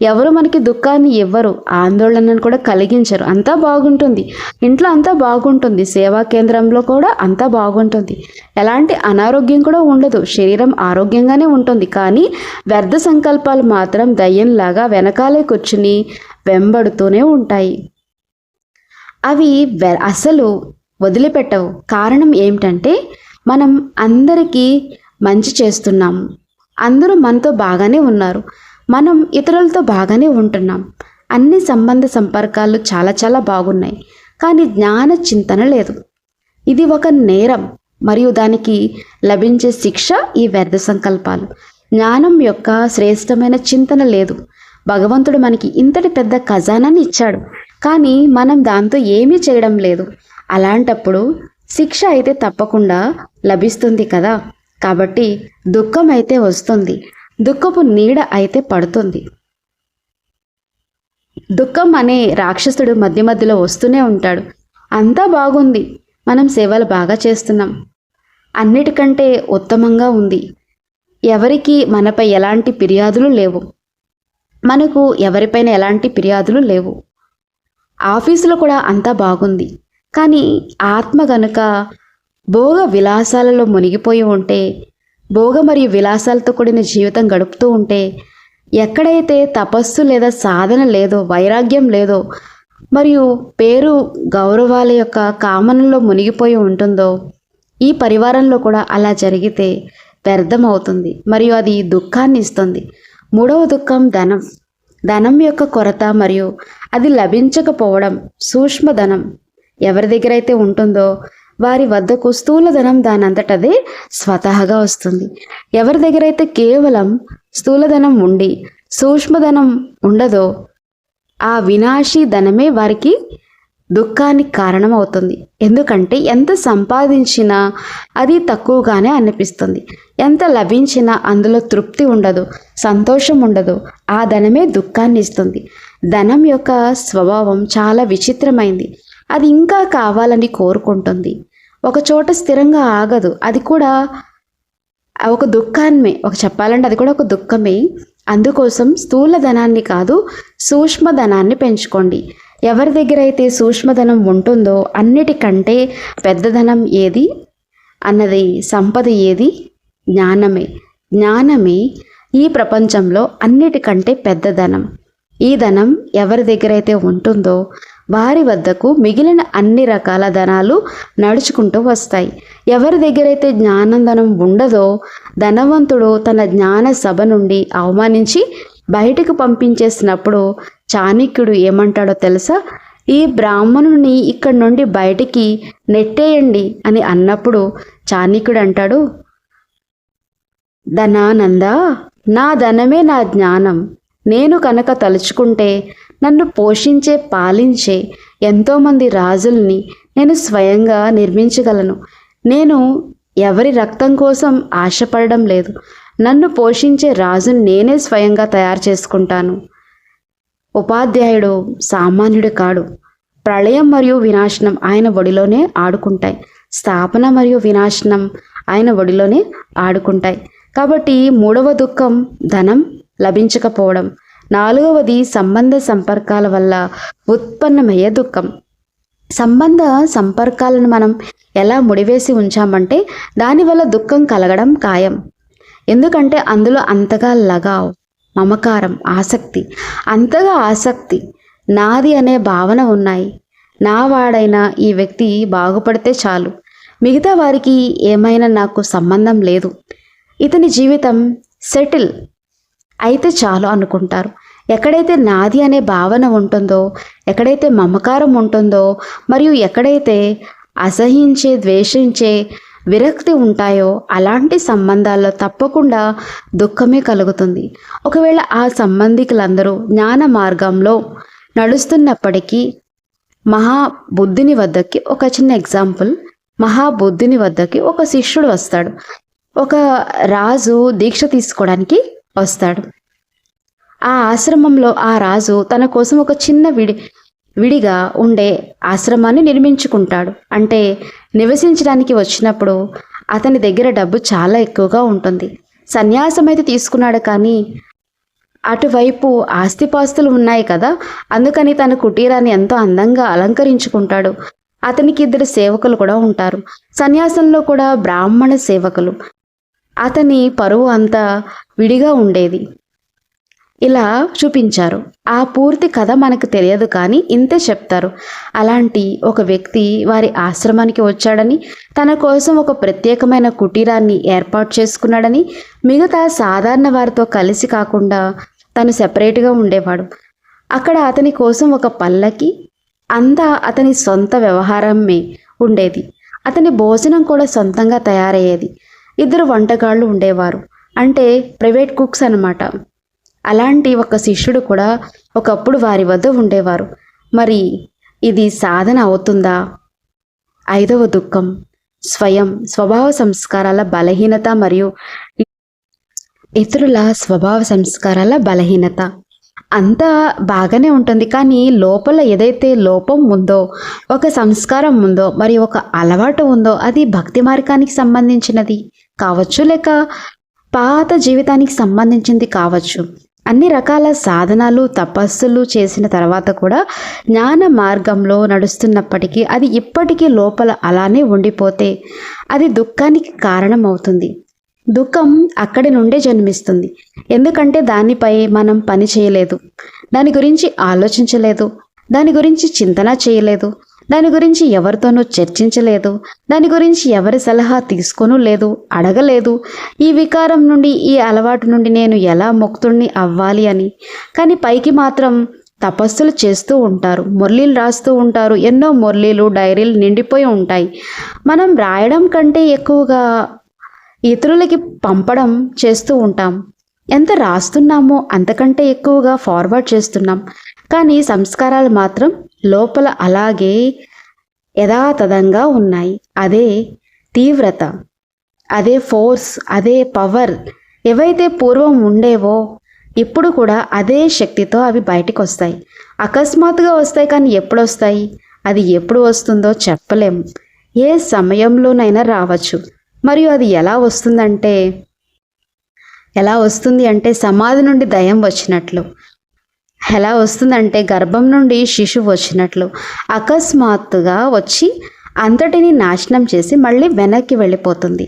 ఎవరు మనకి దుఃఖాన్ని ఇవ్వరు, ఆందోళనను కూడా కలిగించరు. అంతా బాగుంటుంది. ఇంట్లో అంతా బాగుంటుంది. సేవా కేంద్రంలో కూడా అంతా బాగుంటుంది. ఎలాంటి అనారోగ్యం కూడా ఉండదు. శరీరం ఆరోగ్యంగానే ఉంటుంది. కానీ వ్యర్థ సంకల్పాలు మాత్రం దయ్యంలాగా వెనకాలే కూర్చుని వెంబడుతూనే ఉంటాయి. అవి అసలు వదిలిపెట్టవు. కారణం ఏమిటంటే మనం అందరికీ మంచి చేస్తున్నాము, అందరూ మనతో బాగానే ఉన్నారు, మనం ఇతరులతో బాగానే ఉంటున్నాం, అన్ని సంబంధ సంపర్కాలు చాలా చాలా బాగున్నాయి. కానీ జ్ఞాన చింతన లేదు. ఇది ఒక నేరం మరియు దానికి లభించే శిక్ష ఈ వ్యర్థ సంకల్పాలు. జ్ఞానం యొక్క శ్రేష్టమైన చింతన లేదు. భగవంతుడు మనకి ఇంతటి పెద్ద ఖజానాన్ని ఇచ్చాడు, కానీ మనం దాంతో ఏమీ చేయడం లేదు. అలాంటప్పుడు శిక్ష అయితే తప్పకుండా లభిస్తుంది కదా. కాబట్టి దుఃఖం అయితే వస్తుంది, దుఃఖపు నీడ అయితే పడుతుంది. దుఃఖం అనే రాక్షసుడు మధ్య మధ్యలో వస్తూనే ఉంటాడు. అంతా బాగుంది, మనం సేవలు బాగా చేస్తున్నాం, అన్నిటికంటే ఉత్తమంగా ఉంది, ఎవరికి మనపై ఎలాంటి ఫిర్యాదులు లేవు, మనకు ఎవరిపైన ఎలాంటి ఫిర్యాదులు లేవు, ఆఫీసులో కూడా అంతా బాగుంది. కానీ ఆత్మ గనుక భోగ విలాసాలలో మునిగిపోయి ఉంటే, భోగ మరియు విలాసాలతో కూడిన జీవితం గడుపుతూ ఉంటే, ఎక్కడైతే తపస్సు లేదా సాధన లేదో, వైరాగ్యం లేదో, మరియు పేరు గౌరవాల యొక్క కామనలో మునిగిపోయి ఉంటుందో, ఈ పరివారంలో కూడా అలా జరిగితే వ్యర్థమవుతుంది మరియు అది దుఃఖాన్ని ఇస్తుంది. మూడవ దుఃఖం ధనం. ధనం యొక్క కొరత మరియు అది లభించకపోవడం. సూక్ష్మ ధనం ఎవరి దగ్గర అయితే ఉంటుందో వారి వద్దకు స్థూల ధనం దానంతటదే స్వతహాగా వస్తుంది. ఎవరి దగ్గర అయితే కేవలం స్థూల ధనం ఉండి సూక్ష్మధనం ఉండదో ఆ వినాశీ ధనమే వారికి దుఃఖానికి కారణమవుతుంది. ఎందుకంటే ఎంత సంపాదించినా అది తక్కువగానే అనిపిస్తుంది, ఎంత లభించినా అందులో తృప్తి ఉండదు, సంతోషం ఉండదు. ఆ ధనమే దుఃఖాన్ని ఇస్తుంది. ధనం యొక్క స్వభావం చాలా విచిత్రమైంది. అది ఇంకా కావాలని కోరుకుంటుంది, ఒక చోట స్థిరంగా ఆగదు. అది కూడా ఒక దుఃఖాన్నే, చెప్పాలంటే అది కూడా ఒక దుఃఖమే. అందుకోసం స్థూల ధనాన్ని కాదు, సూక్ష్మ ధనాన్ని పెంచుకోండి. ఎవరి దగ్గర అయితే సూక్ష్మధనం ఉంటుందో అన్నిటికంటే పెద్ద ధనం ఏది అన్నది, సంపద ఏది? జ్ఞానమే. జ్ఞానమే ఈ ప్రపంచంలో అన్నిటికంటే పెద్ద ధనం. ఈ ధనం ఎవరి దగ్గర అయితే ఉంటుందో వారి వద్దకు మిగిలిన అన్ని రకాల ధనాలు నడుచుకుంటూ వస్తాయి. ఎవరి దగ్గర అయితే జ్ఞానధనం ఉండదో ధనవంతుడు తన జ్ఞాన సభ నుండి అవమానించి బయటకు పంపించేసినప్పుడు చాణక్యుడు ఏమంటాడో తెలుసా? ఈ బ్రాహ్మణుని ఇక్కడి నుండి బయటికి నెట్టేయండి అని అన్నప్పుడు చాణక్యుడు అంటాడు, ధనానంద, నా ధనమే నా జ్ఞానం. నేను కనుక తలుచుకుంటే నన్ను పోషించే పాలించే ఎంతోమంది రాజుల్ని నేను స్వయంగా నిర్మించగలను. నేను ఎవరి రక్తం కోసం ఆశపడడం లేదు. నన్ను పోషించే రాజుని నేనే స్వయంగా తయారు చేసుకుంటాను. ఉపాధ్యాయుడు సామాన్యుడు కాడు. ప్రళయం మరియు వినాశనం ఆయన ఒడిలోనే ఆడుకుంటాయి. స్థాపన మరియు వినాశనం ఆయన ఒడిలోనే ఆడుకుంటాయి. కాబట్టి మూడవ దుఃఖం ధనం లభించకపోవడం. నాలుగవది సంబంధ సంపర్కాల వల్ల ఉత్పన్నమయ్యే దుఃఖం. సంబంధ సంపర్కాలను మనం ఎలా ముడివేసి ఉంచామంటే దానివల్ల దుఃఖం కలగడం ఖాయం. ఎందుకంటే అందులో అంతగా లగావ్, మమకారం, ఆసక్తి, అంతగా ఆసక్తి, నాది అనే భావన ఉన్నాయి. నా వాడైన ఈ వ్యక్తి బాగుపడితే చాలు, మిగతా వారికి ఏమైనా నాకు సంబంధం లేదు, ఇతని జీవితం సెటిల్ అయితే చాలు అనుకుంటారు. ఎక్కడైతే నాది అనే భావన ఉంటుందో, ఎక్కడైతే మమకారం ఉంటుందో, మరియు ఎక్కడైతే అసహించే, ద్వేషించే విరక్తి ఉంటాయో అలాంటి సంబంధాల్లో తప్పకుండా దుఃఖమే కలుగుతుంది. ఒకవేళ ఆ సంబంధికులందరూ జ్ఞాన మార్గంలో నడుస్తున్నప్పటికీ మహాబుద్ధుని వద్దకి, ఒక చిన్న ఎగ్జాంపుల్, మహాబుద్ధుని వద్దకి ఒక శిష్యుడు వస్తాడు. ఒక రాజు దీక్ష తీసుకోవడానికి వస్తాడు. ఆ ఆశ్రమంలో ఆ రాజు తన కోసం ఒక చిన్న విడిగా ఉండే ఆశ్రమాన్ని నిర్మించుకుంటాడు. అంటే నివసించడానికి వచ్చినప్పుడు అతని దగ్గర డబ్బు చాలా ఎక్కువగా ఉంటుంది. సన్యాసం అయితే తీసుకున్నాడు, కానీ అటువైపు ఆస్తిపాస్తులు ఉన్నాయి కదా, అందుకని తన కుటీరాన్ని ఎంతో అందంగా అలంకరించుకుంటాడు. అతనికి 2 సేవకులు కూడా ఉంటారు. సన్యాసంలో కూడా బ్రాహ్మణ సేవకులు. అతని పరువు అంతా విడిగా ఉండేది. ఇలా చూపించారు. ఆ పూర్తి కథ మనకు తెలియదు, కానీ ఇంతే చెప్తారు. అలాంటి ఒక వ్యక్తి వారి ఆశ్రమానికి వచ్చాడని, తన కోసం ఒక ప్రత్యేకమైన కుటీరాన్ని ఏర్పాటు చేసుకున్నాడని, మిగతా సాధారణ వారితో కలిసి కాకుండా తను సెపరేట్గా ఉండేవాడు. అక్కడ అతని కోసం ఒక పల్లకి, అంతా అతని సొంత వ్యవహారమే ఉండేది. అతని భోజనం కూడా సొంతంగా తయారయ్యేది. 2 వంటగాళ్ళు ఉండేవారు, అంటే ప్రైవేట్ కుక్స్ అన్నమాట. అలాంటి ఒక శిష్యుడు కూడా ఒకప్పుడు వారి వద్ద ఉండేవారు. మరి ఇది సాధన అవుతుందా? 5వ దుఃఖం స్వభావ సంస్కారాల బలహీనత మరియు ఇతరుల స్వభావ సంస్కారాల బలహీనత. అంతా బాగానే ఉంటుంది, కానీ లోపల ఏదైతే లోపం ఉందో, ఒక సంస్కారం ఉందో, మరి ఒక అలవాటు ఉందో, అది భక్తి మార్గానికి సంబంధించినది కావచ్చు, లేక పాత జీవితానికి సంబంధించింది కావచ్చు. అన్ని రకాల సాధనాలు తపస్సులు చేసిన తర్వాత కూడా జ్ఞాన మార్గంలో నడుస్తున్నప్పటికీ అది ఇప్పటికీ లోపల అలానే ఉండిపోతే అది దుఃఖానికి కారణం అవుతుంది. దుఃఖం అక్కడి నుండే జన్మిస్తుంది. ఎందుకంటే దానిపై మనం పని చేయలేదు, దాని గురించి ఆలోచించలేదు, దాని గురించి చింతన చేయలేదు, దాని గురించి ఎవరితోనూ చర్చించలేదు, దాని గురించి ఎవరి సలహా తీసుకోనూ లేదు, అడగలేదు. ఈ వికారం నుండి, ఈ అలవాటు నుండి నేను ఎలా ముక్తుణ్ణి అవ్వాలి అని. కానీ పైకి మాత్రం తపస్సులు చేస్తూ ఉంటారు, మురళీలు రాస్తూ ఉంటారు. ఎన్నో మురళీలు, డైరీలు నిండిపోయి ఉంటాయి. మనం రాయడం కంటే ఎక్కువగా ఇతరులకి పంపడం చేస్తూ ఉంటాం. ఎంత రాస్తున్నామో అంతకంటే ఎక్కువగా ఫార్వర్డ్ చేస్తున్నాం. కానీ సంస్కారాలు మాత్రం లోపల అలాగే యథాతథంగా ఉన్నాయి. అదే తీవ్రత, అదే ఫోర్స్, అదే పవర్ ఏవైతే పూర్వం ఉండేవో ఇప్పుడు కూడా అదే శక్తితో అవి బయటకు వస్తాయి. అకస్మాత్తుగా వస్తాయి, కానీ ఎప్పుడు వస్తాయి, అది ఎప్పుడు వస్తుందో చెప్పలేము. ఏ సమయంలోనైనా రావచ్చు. మరియు అది ఎలా వస్తుంది అంటే సమాధి నుండి దయ్యం వచ్చినట్లు, ఎలా వస్తుందంటే గర్భం నుండి శిశువు వచ్చినట్లు అకస్మాత్తుగా వచ్చి అంతటిని నాశనం చేసి మళ్ళీ వెనక్కి వెళ్ళిపోతుంది,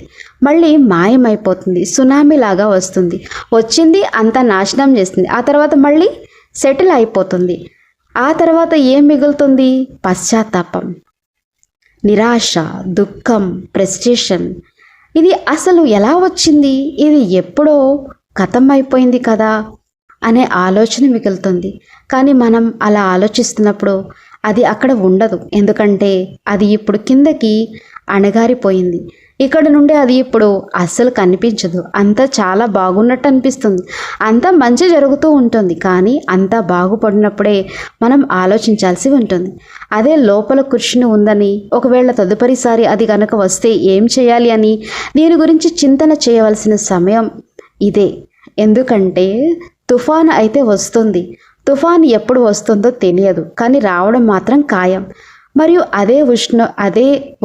మళ్ళీ మాయమైపోతుంది. సునామీ లాగా వస్తుంది, వచ్చింది అంతా నాశనం చేస్తుంది, ఆ తర్వాత మళ్ళీ సెటిల్ అయిపోతుంది. ఆ తర్వాత ఏం మిగులుతుంది? పశ్చాత్తాపం, నిరాశ, దుఃఖం, ఫ్రస్ట్రేషన్. ఇది అసలు ఎలా వచ్చింది, ఇది ఎప్పుడో ఖతం అయిపోయింది కదా అనే ఆలోచన మిగులుతుంది. కానీ మనం అలా ఆలోచిస్తున్నప్పుడు అది అక్కడ ఉండదు. ఎందుకంటే అది ఇప్పుడు కిందకి అణగారిపోయింది. ఇక్కడ నుండి అది ఇప్పుడు అస్సలు కనిపించదు. అంతా చాలా బాగున్నట్టు అనిపిస్తుంది, అంతా మంచి జరుగుతూ ఉంటుంది. కానీ అంతా బాగుపడినప్పుడే మనం ఆలోచించాల్సి ఉంటుంది. అదే లోపల కూర్చుని ఉందని, ఒకవేళ తదుపరిసారి అది కనుక వస్తే ఏం చేయాలి అని దీని గురించి చింతన చేయవలసిన సమయం ఇదే. ఎందుకంటే తుఫాను అయితే వస్తుంది, తుఫాను ఎప్పుడు వస్తుందో తెలియదు, కానీ రావడం మాత్రం ఖాయం. మరియు అదే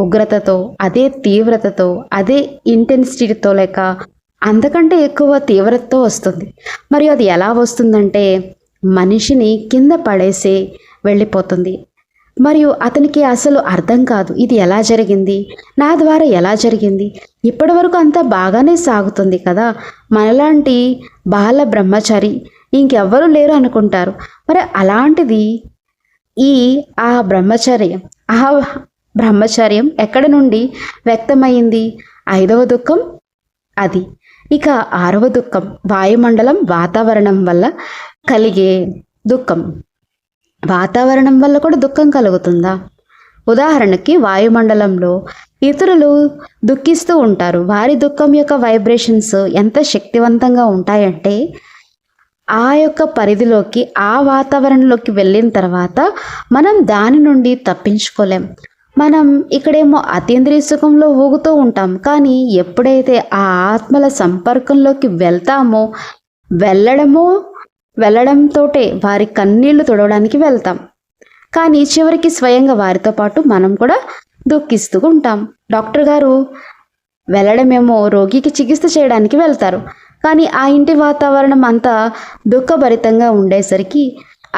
ఉగ్రతతో, అదే తీవ్రతతో, అదే ఇంటెన్సిటీతో, లేక అంతకంటే ఎక్కువ తీవ్రతతో వస్తుంది. మరియు అది ఎలా వస్తుందంటే మనిషిని కింద పడేసి వెళ్ళిపోతుంది. మరియు అతనికి అసలు అర్థం కాదు, ఇది ఎలా జరిగింది, నా ద్వారా ఎలా జరిగింది, ఇప్పటి వరకు అంతా బాగానే సాగుతుంది కదా, మనలాంటి బాల బ్రహ్మచారి ఇంకెవ్వరూ లేరు అనుకుంటారు. మరి అలాంటిది ఆ బ్రహ్మచర్యం ఎక్కడి నుండి వ్యక్తమైంది? 5వ దుఃఖం అది. ఇక 6వ దుఃఖం వాయుమండలం, వాతావరణం వల్ల కలిగే దుఃఖం. వాతావరణం వల్ల కూడా దుఃఖం కలుగుతుందా? ఉదాహరణకి వాయుమండలంలో ఇతరులు దుఃఖిస్తూ ఉంటారు. వారి దుఃఖం యొక్క వైబ్రేషన్స్ ఎంత శక్తివంతంగా ఉంటాయంటే ఆ యొక్క పరిధిలోకి, ఆ వాతావరణంలోకి వెళ్ళిన తర్వాత మనం దాని నుండి తప్పించుకోలేం. మనం ఇక్కడేమో అతీంద్రియ సుఖంలో ఊగుతూ ఉంటాం, కానీ ఎప్పుడైతే ఆ ఆత్మల సంపర్కంలోకి వెళ్తామో, వెళ్ళడంతోటే వారి కన్నీళ్లు తుడవడానికి వెళ్తాం. కానీ చివరికి స్వయంగా వారితో పాటు మనం కూడా దుఃఖిస్తూ ఉంటాం. డాక్టర్ గారు వెళ్ళడమేమో రోగికి చికిత్స చేయడానికి వెళ్తారు, కానీ ఆ ఇంటి వాతావరణం అంతా దుఃఖభరితంగా ఉండేసరికి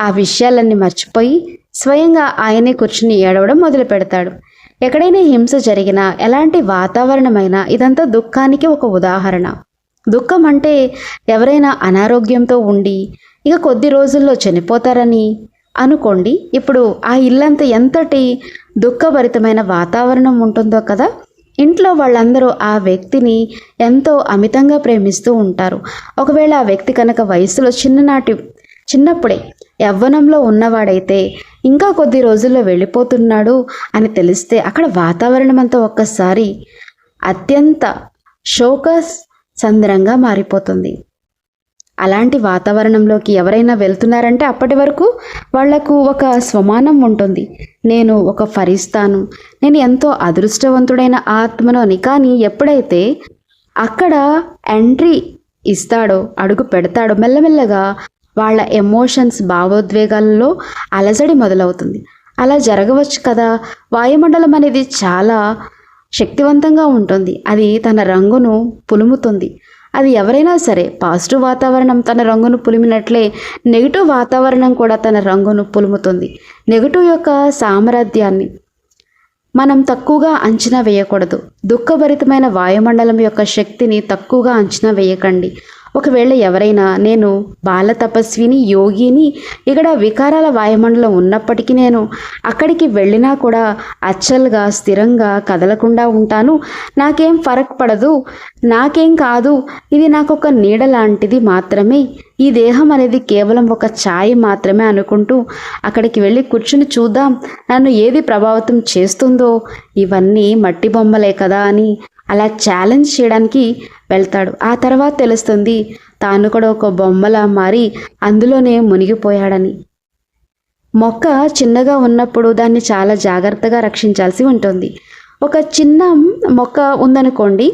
ఆ విషయాలన్నీ మర్చిపోయి స్వయంగా ఆయనే కూర్చుని ఏడవడం మొదలు పెడతాడు. ఎక్కడైనా హింస జరిగినా, ఎలాంటి వాతావరణమైనా ఇదంతా దుఃఖానికి ఒక ఉదాహరణ. దుఃఖం అంటే ఎవరైనా అనారోగ్యంతో ఉండి ఇక కొద్ది రోజుల్లో చనిపోతారని అనుకోండి. ఇప్పుడు ఆ ఇల్లంతా ఎంతటి దుఃఖభరితమైన వాతావరణం ఉంటుందో కదా. ఇంట్లో వాళ్ళందరూ ఆ వ్యక్తిని ఎంతో అమితంగా ప్రేమిస్తూ ఉంటారు. ఒకవేళ ఆ వ్యక్తి కనుక వయసులో చిన్నప్పుడే యవ్వనంలో ఉన్నవాడైతే ఇంకా కొద్ది రోజుల్లో వెళ్ళిపోతున్నాడు అని తెలిస్తే అక్కడ వాతావరణం అంతా ఒక్కసారి అత్యంత శోకసంద్రంగా మారిపోతుంది. అలాంటి వాతావరణంలోకి ఎవరైనా వెళ్తున్నారంటే అప్పటి వరకు వాళ్లకు ఒక స్వమానం ఉంటుంది. నేను ఒక ఫరిస్తాను, నేను ఎంతో అదృష్టవంతుడైన ఆత్మను అని. కానీ ఎప్పుడైతే అక్కడ ఎంట్రీ ఇస్తాడో, అడుగు పెడతాడో, మెల్లమెల్లగా వాళ్ళ ఎమోషన్స్, భావోద్వేగాలలో అలజడి మొదలవుతుంది. అలా జరగవచ్చు కదా. వాయుమండలం అనేది చాలా శక్తివంతంగా ఉంటుంది. అది తన రంగును పులుముతుంది. అది ఎవరైనా సరే, పాజిటివ్ వాతావరణం తన రంగును పులిమినట్లే నెగిటివ్ వాతావరణం కూడా తన రంగును పులుముతుంది. నెగిటివ్ యొక్క సామర్థ్యాన్ని మనం తక్కువగా అంచనా వేయకూడదు. దుఃఖభరితమైన వాయుమండలం యొక్క శక్తిని తక్కువగా అంచనా వేయకండి. ఒకవేళ ఎవరైనా నేను బాల తపస్విని, యోగిని, ఇక్కడ వికారాల వాయుమండలం ఉన్నప్పటికీ నేను అక్కడికి వెళ్ళినా కూడా అచ్చల్గా స్థిరంగా కదలకుండా ఉంటాను, నాకేం ఫరక్ పడదు, నాకేం కాదు, ఇది నాకు ఒక నీడ లాంటిది మాత్రమే, ఈ దేహం అనేది కేవలం ఒక ఛాయ్ మాత్రమే అనుకుంటూ అక్కడికి వెళ్ళి కూర్చుని చూద్దాం నన్ను ఏది ప్రభావితం చేస్తుందో, ఇవన్నీ మట్టి బొమ్మలే కదా అని అలా ఛాలెంజ్ చేయడానికి వెళ్తాడు. ఆ తర్వాత తెలుస్తుంది తాను కూడా ఒక బొమ్మలా మారి అందులోనే మునిగిపోయాడని. మొక్క చిన్నగా ఉన్నప్పుడు దాన్ని చాలా జాగ్రత్తగా రక్షించాల్సి ఉంటుంది. ఒక చిన్న మొక్క ఉందనుకోండి,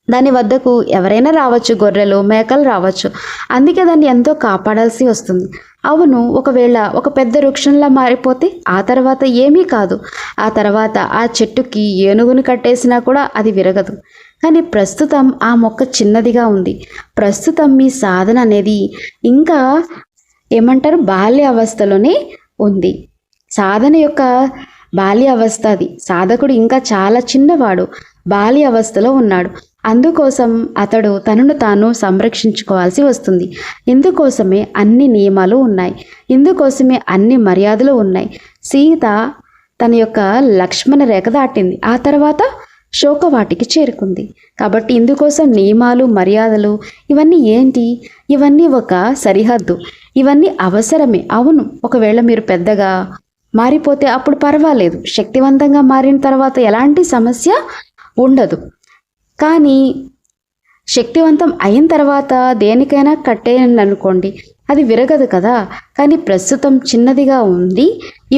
దాని వద్దకు ఎవరైనా రావచ్చు, గొర్రెలు, మేకలు రావచ్చు. అందుకే దాన్ని ఎంతో కాపాడాల్సి వస్తుంది. అవును, ఒకవేళ ఒక పెద్ద వృక్షంలా మారిపోతే ఆ తర్వాత ఏమీ కాదు. ఆ తర్వాత ఆ చెట్టుకి ఏనుగుని కట్టేసినా కూడా అది విరగదు. కానీ ప్రస్తుతం ఆ మొక్క చిన్నదిగా ఉంది. ప్రస్తుతం మీ సాధన అనేది ఇంకా ఏమంటారు, బాల్య అవస్థలోనే ఉంది. సాధన యొక్క బాల్య అవస్థ అది. సాధకుడు ఇంకా చాలా చిన్నవాడు, బాల్య అవస్థలో ఉన్నాడు. అందుకోసం అతడు తనను తాను సంరక్షించుకోవాల్సి వస్తుంది. ఇందుకోసమే అన్ని నియమాలు ఉన్నాయి, ఇందుకోసమే అన్ని మర్యాదలు ఉన్నాయి. సీత తన యొక్క లక్ష్మణ రేఖ దాటింది, ఆ తర్వాత శోకవాటికి చేరుకుంది. కాబట్టి ఇందుకోసం నియమాలు, మర్యాదలు ఇవన్నీ ఏంటి? ఇవన్నీ ఒక సరిహద్దు, ఇవన్నీ అవసరమే. అవును, ఒకవేళ మీరు పెద్దగా మారిపోతే అప్పుడు పర్వాలేదు, శక్తివంతంగా మారిన తర్వాత ఎలాంటి సమస్య ఉండదు. కానీ శక్తివంతం అయిన తర్వాత దేనికైనా కట్టేయండి అనుకోండి, అది విరగదు కదా. కానీ ప్రస్తుతం చిన్నదిగా ఉంది,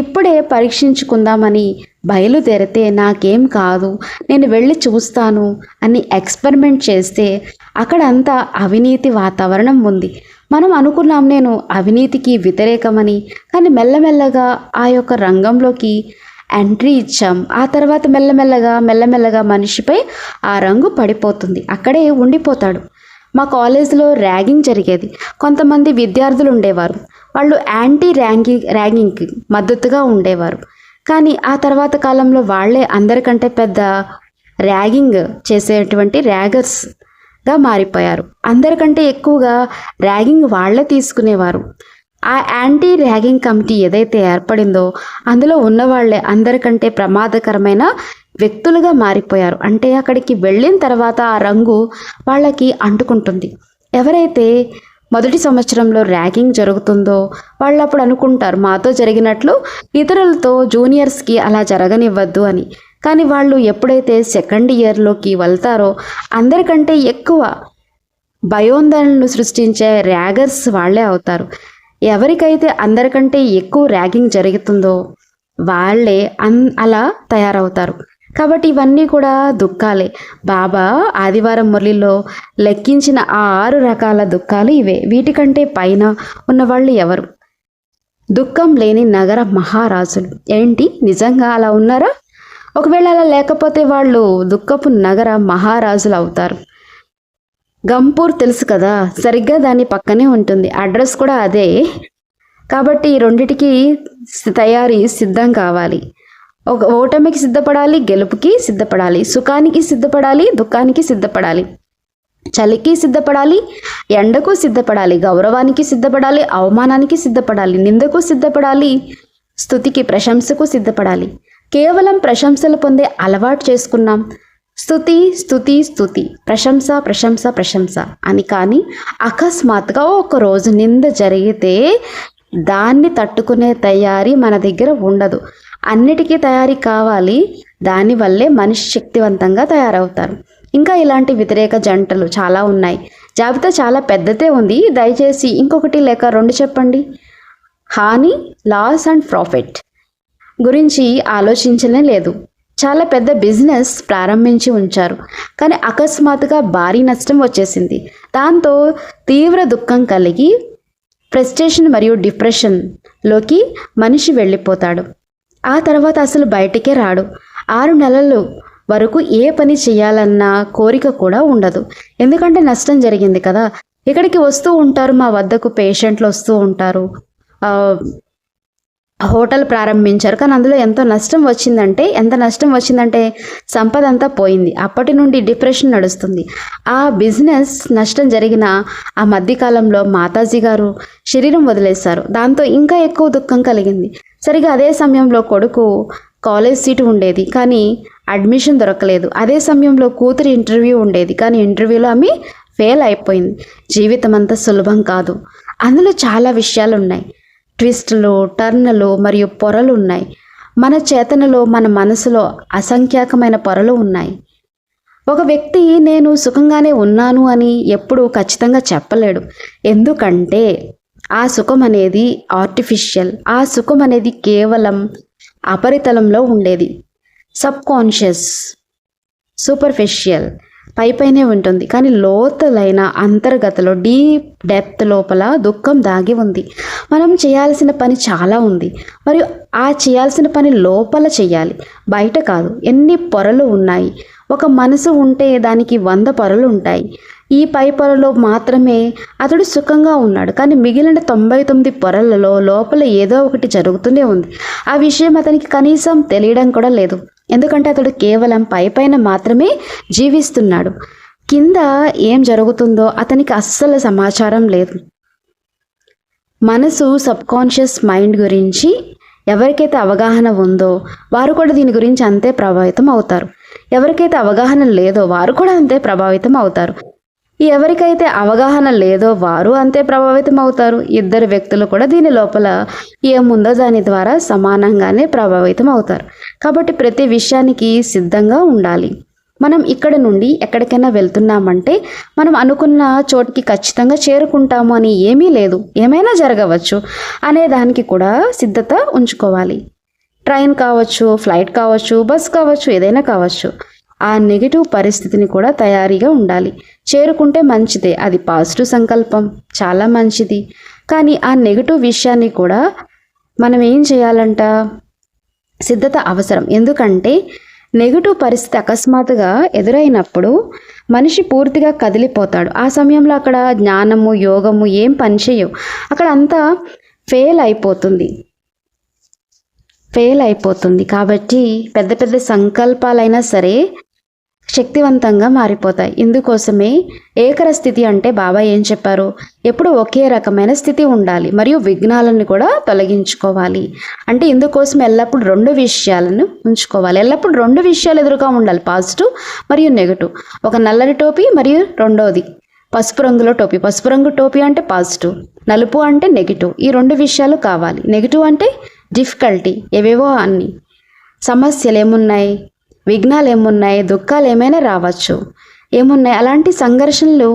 ఇప్పుడే పరీక్షించుకుందామని బయలుదేరితే నాకేం కాదు, నేను వెళ్ళి చూస్తాను అని ఎక్స్పెరిమెంట్ చేస్తే అక్కడంతా అవినీతి వాతావరణం ఉంది. మనం అనుకున్నాం నేను అవినీతికి వ్యతిరేకమని, కానీ ఆ యొక్క రంగంలోకి ఎంట్రీ ఇచ్చాం. ఆ తర్వాత మెల్లమెల్లగా మనిషిపై ఆ రంగు పడిపోతుంది, అక్కడే ఉండిపోతాడు. మా కాలేజీలో ర్యాగింగ్ జరిగేది. కొంతమంది విద్యార్థులు ఉండేవారు, వాళ్ళు యాంటీ ర్యాగింగ్కి మద్దతుగా ఉండేవారు. కానీ ఆ తర్వాత కాలంలో వాళ్ళే అందరికంటే పెద్ద ర్యాగింగ్ చేసేటువంటి ర్యాగర్స్గా మారిపోయారు. అందరికంటే ఎక్కువగా ర్యాగింగ్ వాళ్ళే తీసుకునేవారు. ఆ యాంటీ ర్యాగింగ్ కమిటీ ఏదైతే ఏర్పడిందో అందులో ఉన్నవాళ్లే అందరికంటే ప్రమాదకరమైన వ్యక్తులుగా మారిపోయారు. అంటే అక్కడికి వెళ్ళిన తర్వాత ఆ రంగు వాళ్ళకి అంటుకుంటుంది. ఎవరైతే మొదటి సంవత్సరంలో ర్యాగింగ్ జరుగుతుందో వాళ్ళు అప్పుడు అనుకుంటారు మాతో జరిగినట్లు ఇతరులతో, జూనియర్స్కి అలా జరగనివ్వద్దు అని. కానీ వాళ్ళు ఎప్పుడైతే సెకండ్ ఇయర్లోకి వెళ్తారో అందరికంటే ఎక్కువ భయోందనలను సృష్టించే ర్యాగర్స్ వాళ్ళే అవుతారు. ఎవరికైతే అందరికంటే ఎక్కువ ర్యాగింగ్ జరుగుతుందో వాళ్ళే అలా తయారవుతారు. కాబట్టి ఇవన్నీ కూడా దుఃఖాలే. బాబా ఆదివారం మురళిలో లెక్కించిన ఆ 6 రకాల దుఃఖాలు ఇవే. వీటికంటే పైన ఉన్నవాళ్ళు ఎవరు? దుఃఖం లేని నగర మహారాజులు. ఏంటి, నిజంగా అలా ఉన్నారా? ఒకవేళ అలా లేకపోతే వాళ్ళు దుఃఖపు నగర మహారాజులు అవుతారు. గంపూర్ తెలుసు కదా, సరిగ్గా దాని పక్కనే ఉంటుంది, అడ్రస్ కూడా అదే. కాబట్టి ఈ రెండిటికి తయారీ సిద్ధం కావాలి. ఒక ఓటమికి సిద్ధపడాలి, గెలుపుకి సిద్ధపడాలి, సుఖానికి సిద్ధపడాలి, దుఃఖానికి సిద్ధపడాలి, చలికి సిద్ధపడాలి, ఎండకు సిద్ధపడాలి, గౌరవానికి సిద్ధపడాలి, అవమానానికి సిద్ధపడాలి, నిందకు సిద్ధపడాలి, స్తుతికి ప్రశంసకు సిద్ధపడాలి. కేవలం ప్రశంసలు పొందే అలవాటు చేసుకున్నాం. స్తుతి స్తుతి స్తుతి, ప్రశంస ప్రశంస ప్రశంస అని. కానీ అకస్మాత్తుగా ఒకరోజు నింద జరిగితే దాన్ని తట్టుకునే తయారీ మన దగ్గర ఉండదు. అన్నిటికీ తయారీ కావాలి. దానివల్లే మనిషి శక్తివంతంగా తయారవుతారు. ఇంకా ఇలాంటి వ్యతిరేక జంటలు చాలా ఉన్నాయి. జాబితా చాలా పెద్దదే ఉంది. దయచేసి ఇంకొకటి లేక రెండు చెప్పండి. హాని, లాస్ అండ్ ప్రాఫిట్ గురించి ఆలోచించనే లేదు. చాలా పెద్ద బిజినెస్ ప్రారంభించి ఉంచారు, కానీ అకస్మాత్తుగా భారీ నష్టం వచ్చేసింది. దాంతో తీవ్ర దుఃఖం కలిగి ఫ్రస్ట్రేషన్ మరియు డిప్రెషన్లోకి మనిషి వెళ్ళిపోతాడు. ఆ తర్వాత అసలు బయటికే రాడు. 6 నెలలు వరకు ఏ పని చేయాలన్న కోరిక కూడా ఉండదు. ఎందుకంటే నష్టం జరిగింది కదా. ఇక్కడికి వస్తూ ఉంటారు, మా వద్దకు పేషెంట్లు వస్తూ ఉంటారు. హోటల్ ప్రారంభించారు, కానీ అందులో ఎంత నష్టం వచ్చిందంటే సంపద అంతా పోయింది. అప్పటి నుండి డిప్రెషన్ నడుస్తుంది. ఆ బిజినెస్ నష్టం జరిగిన ఆ మధ్యకాలంలో మాతాజీ గారు శరీరం వదిలేశారు. దాంతో ఇంకా ఎక్కువ దుఃఖం కలిగింది. సరిగా అదే సమయంలో కొడుకు కాలేజ్ సీటు ఉండేది, కానీ అడ్మిషన్ దొరకలేదు. అదే సమయంలో కూతురు ఇంటర్వ్యూ ఉండేది, కానీ ఇంటర్వ్యూలో ఆమె ఫెయిల్ అయిపోయింది. జీవితం అంతా సులభం కాదు. అందులో చాలా విషయాలు ఉన్నాయి. ట్విస్టులు, టర్నులు మరియు పొరలు ఉన్నాయి. మన చేతనలో, మన మనసులో అసంఖ్యాకమైన పొరలు ఉన్నాయి. ఒక వ్యక్తి నేను సుఖంగానే ఉన్నాను అని ఎప్పుడూ ఖచ్చితంగా చెప్పలేడు. ఎందుకంటే ఆ సుఖం అనేది ఆర్టిఫిషియల్. ఆ సుఖం అనేది కేవలం అపరితలంలో ఉండేది. సబ్కాన్షియస్, సూపర్ఫిషియల్, పైపైనే ఉంటుంది. కానీ లోతులైన అంతర్గతలో, డీప్ డెప్త్ లోపల దుఃఖం దాగి ఉంది. మనం చేయాల్సిన పని చాలా ఉంది, మరియు ఆ చేయాల్సిన పని లోపల చేయాలి, బయట కాదు. ఎన్ని పొరలు ఉన్నాయి. ఒక మనసు ఉంటే దానికి 100 పొరలు ఉంటాయి. ఈ పై పొరలో మాత్రమే అతడు సుఖంగా ఉన్నాడు, కానీ మిగిలిన 99 పొరలలో లోపల ఏదో ఒకటి జరుగుతూనే ఉంది. ఆ విషయం అతనికి కనీసం తెలియడం కూడా లేదు. ఎందుకంటే అతడు కేవలం పైపైన మాత్రమే జీవిస్తున్నాడు. కింద ఏం జరుగుతుందో అతనికి అస్సలు సమాచారం లేదు. మనసు, సబ్కాన్షియస్ మైండ్ గురించి ఎవరికైతే అవగాహన ఉందో వారు కూడా దీని గురించి అంతే ప్రభావితం అవుతారు. ఎవరికైతే అవగాహన లేదో వారు కూడా అంతే ప్రభావితం అవుతారు. ఎవరికైతే అవగాహన లేదో వారు అంతే ప్రభావితం అవుతారు. ఇద్దరు వ్యక్తులు కూడా దీని లోపల ఏముందో దాని ద్వారా సమానంగానే ప్రభావితం అవుతారు. కాబట్టి ప్రతి విషయానికి సిద్ధంగా ఉండాలి. మనం ఇక్కడ నుండి ఎక్కడికైనా వెళ్తున్నామంటే మనం అనుకున్న చోటుకి ఖచ్చితంగా చేరుకుంటాము అని ఏమీ లేదు, ఏమైనా జరగవచ్చు అనే దానికి కూడా సిద్ధత ఉంచుకోవాలి. ట్రైన్ కావచ్చు, ఫ్లైట్ కావచ్చు, బస్ కావచ్చు, ఏదైనా కావచ్చు. ఆ నెగిటివ్ పరిస్థితిని కూడా తయారీగా ఉండాలి. చేరుకుంటే మంచిదే, అది పాజిటివ్ సంకల్పం, చాలా మంచిది. కానీ ఆ నెగిటివ్ విషయాన్ని కూడా మనం ఏం చేయాలంట, సిద్ధత అవసరం. ఎందుకంటే నెగిటివ్ పరిస్థితి అకస్మాత్తుగా ఎదురైనప్పుడు మనిషి పూర్తిగా కదిలిపోతాడు. ఆ సమయంలో అక్కడ జ్ఞానము, యోగము ఏం పనిచేయవు. అక్కడ అంతా ఫెయిల్ అయిపోతుంది. కాబట్టి పెద్ద పెద్ద సంకల్పాలైనా సరే శక్తివంతంగా మారిపోతాయి. ఇందుకోసమే ఏకర స్థితి అంటే బాబా ఏం చెప్పారు, ఎప్పుడు ఒకే రకమైన స్థితి ఉండాలి మరియు విఘ్నాలను కూడా తొలగించుకోవాలి. అంటే ఇందుకోసం ఎల్లప్పుడు 2 విషయాలను ఉంచుకోవాలి. ఎల్లప్పుడు 2 విషయాలు ఎదురుగా ఉండాలి, పాజిటివ్ మరియు నెగటివ్. ఒక నల్లని టోపీ మరియు రెండోది పసుపు రంగులో టోపీ. పసుపు రంగు టోపీ అంటే పాజిటివ్, నలుపు అంటే నెగిటివ్. ఈ 2 విషయాలు కావాలి. నెగిటివ్ అంటే డిఫికల్టీ, ఏవేవో అన్ని సమస్యలు ఏమున్నాయి, విఘ్నాలు ఏమున్నాయి, దుఃఖాలు ఏమైనా రావచ్చు, ఏమున్నాయి, అలాంటి సంఘర్షణలు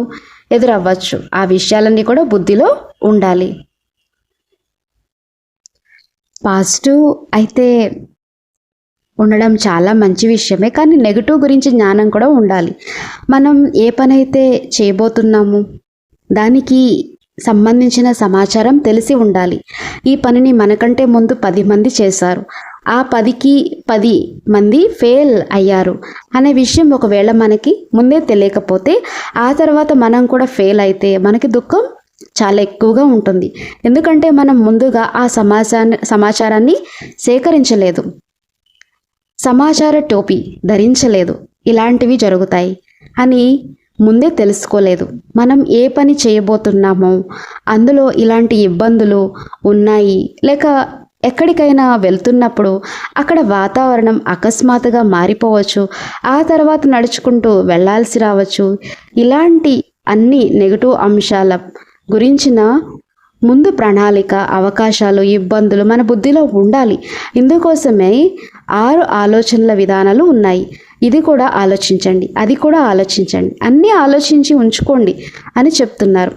ఎదురవ్వచ్చు. ఆ విషయాలన్నీ కూడా బుద్ధిలో ఉండాలి. పాజిటివ్ అయితే ఉండడం చాలా మంచి విషయమే, కానీ నెగిటివ్ గురించి జ్ఞానం కూడా ఉండాలి. మనం ఏ పని అయితే చేయబోతున్నాము దానికి సంబంధించిన సమాచారం తెలిసి ఉండాలి. ఈ పనిని మనకంటే ముందు 10 మంది చేశారు, ఆ 10కి 10 మంది ఫెయిల్ అయ్యారు అనే విషయం ఒకవేళ మనకి ముందే తెలియకపోతే ఆ తర్వాత మనం కూడా ఫెయిల్ అయితే మనకి దుఃఖం చాలా ఎక్కువగా ఉంటుంది. ఎందుకంటే మనం ముందుగా ఆ సమాచారాన్ని సేకరించలేదు, సమాచార టోపీ ధరించలేదు, ఇలాంటివి జరుగుతాయి అని ముందే తెలుసుకోలేదు. మనం ఏ పని చేయబోతున్నామో అందులో ఇలాంటి ఇబ్బందులు ఉన్నాయి, లేక ఎక్కడికైనా వెళ్తున్నప్పుడు అక్కడ వాతావరణం అకస్మాత్తుగా మారిపోవచ్చు, ఆ తర్వాత నడుచుకుంటూ వెళ్ళాల్సి రావచ్చు. ఇలాంటి అన్ని నెగటివ్ అంశాల గురించిన ముందు ప్రణాళిక, అవకాశాలు, ఇబ్బందులు మన బుద్ధిలో ఉండాలి. ఇందుకోసమే 6 ఆలోచనల విధానాలు ఉన్నాయి. ఇది కూడా ఆలోచించండి, అది కూడా ఆలోచించండి, అన్నీ ఆలోచించి ఉంచుకోండి అని చెప్తున్నారు.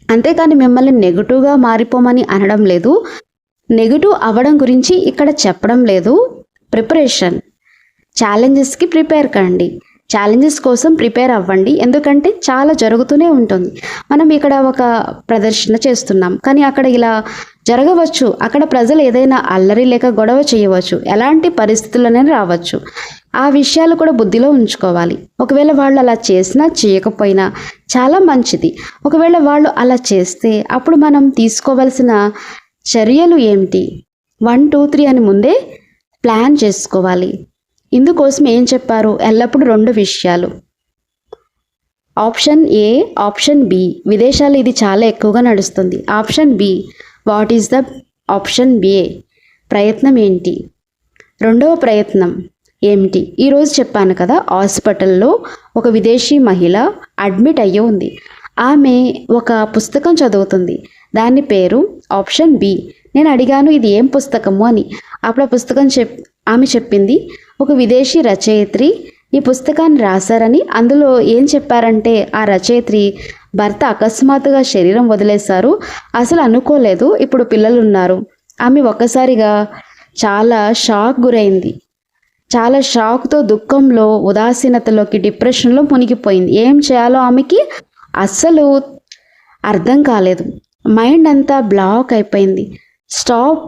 అంతేకాని మిమ్మల్ని నెగిటివ్గా మారిపోమని అనడం లేదు, నెగిటివ్ అవ్వడం గురించి ఇక్కడ చెప్పడం లేదు. ప్రిపరేషన్, ఛాలెంజెస్కి ప్రిపేర్ కండి, ఛాలెంజెస్ కోసం ప్రిపేర్ అవ్వండి. ఎందుకంటే చాలా జరుగుతూనే ఉంటుంది. మనం ఇక్కడ ఒక ప్రదర్శన చేస్తున్నాం, కానీ అక్కడ ఇలా జరగవచ్చు, అక్కడ ప్రజలు ఏదైనా అల్లరి లేక గొడవ చేయవచ్చు, ఎలాంటి పరిస్థితులనే రావచ్చు. ఆ విషయాలు కూడా బుద్ధిలో ఉంచుకోవాలి. ఒకవేళ వాళ్ళు అలా చేసినా చేయకపోయినా చాలా మంచిది. ఒకవేళ వాళ్ళు అలా చేస్తే అప్పుడు మనం తీసుకోవలసిన చర్యలు ఏమిటి, 1 2 3 అని ముందే ప్లాన్ చేసుకోవాలి. ఇందుకోసం ఏం చెప్పారు, ఎల్లప్పుడూ 2 విషయాలు, ఆప్షన్ ఏ, ఆప్షన్ బి. విదేశాలు ఇది చాలా ఎక్కువగా నడుస్తుంది. Option B, what is the option B, ప్రయత్నం ఏంటి, రెండవ ప్రయత్నం ఏమిటి. ఈరోజు చెప్పాను కదా, హాస్పిటల్లో ఒక విదేశీ మహిళ అడ్మిట్ అయ్యి ఉంది. ఆమె ఒక పుస్తకం చదువుతుంది, దాని పేరు ఆప్షన్ బి. నేను అడిగాను ఇది ఏం పుస్తకము అని. అప్పుడు ఆ పుస్తకం ఆమె చెప్పింది, ఒక విదేశీ రచయిత్రి ఈ పుస్తకాన్ని రాశారని. అందులో ఏం చెప్పారంటే ఆ రచయిత్రి భర్త అకస్మాత్తుగా శరీరం వదిలేశారు, అసలు అనుకోలేదు, ఇప్పుడు పిల్లలు ఉన్నారు. ఆమె ఒక్కసారిగా చాలా షాక్ గురైంది. చాలా షాక్తో, దుఃఖంలో, ఉదాసీనతలోకి, డిప్రెషన్లో మునిగిపోయింది. ఏం చేయాలో ఆమెకి అస్సలు అర్థం కాలేదు. మైండ్ అంతా బ్లాక్ అయిపోయింది, స్టాప్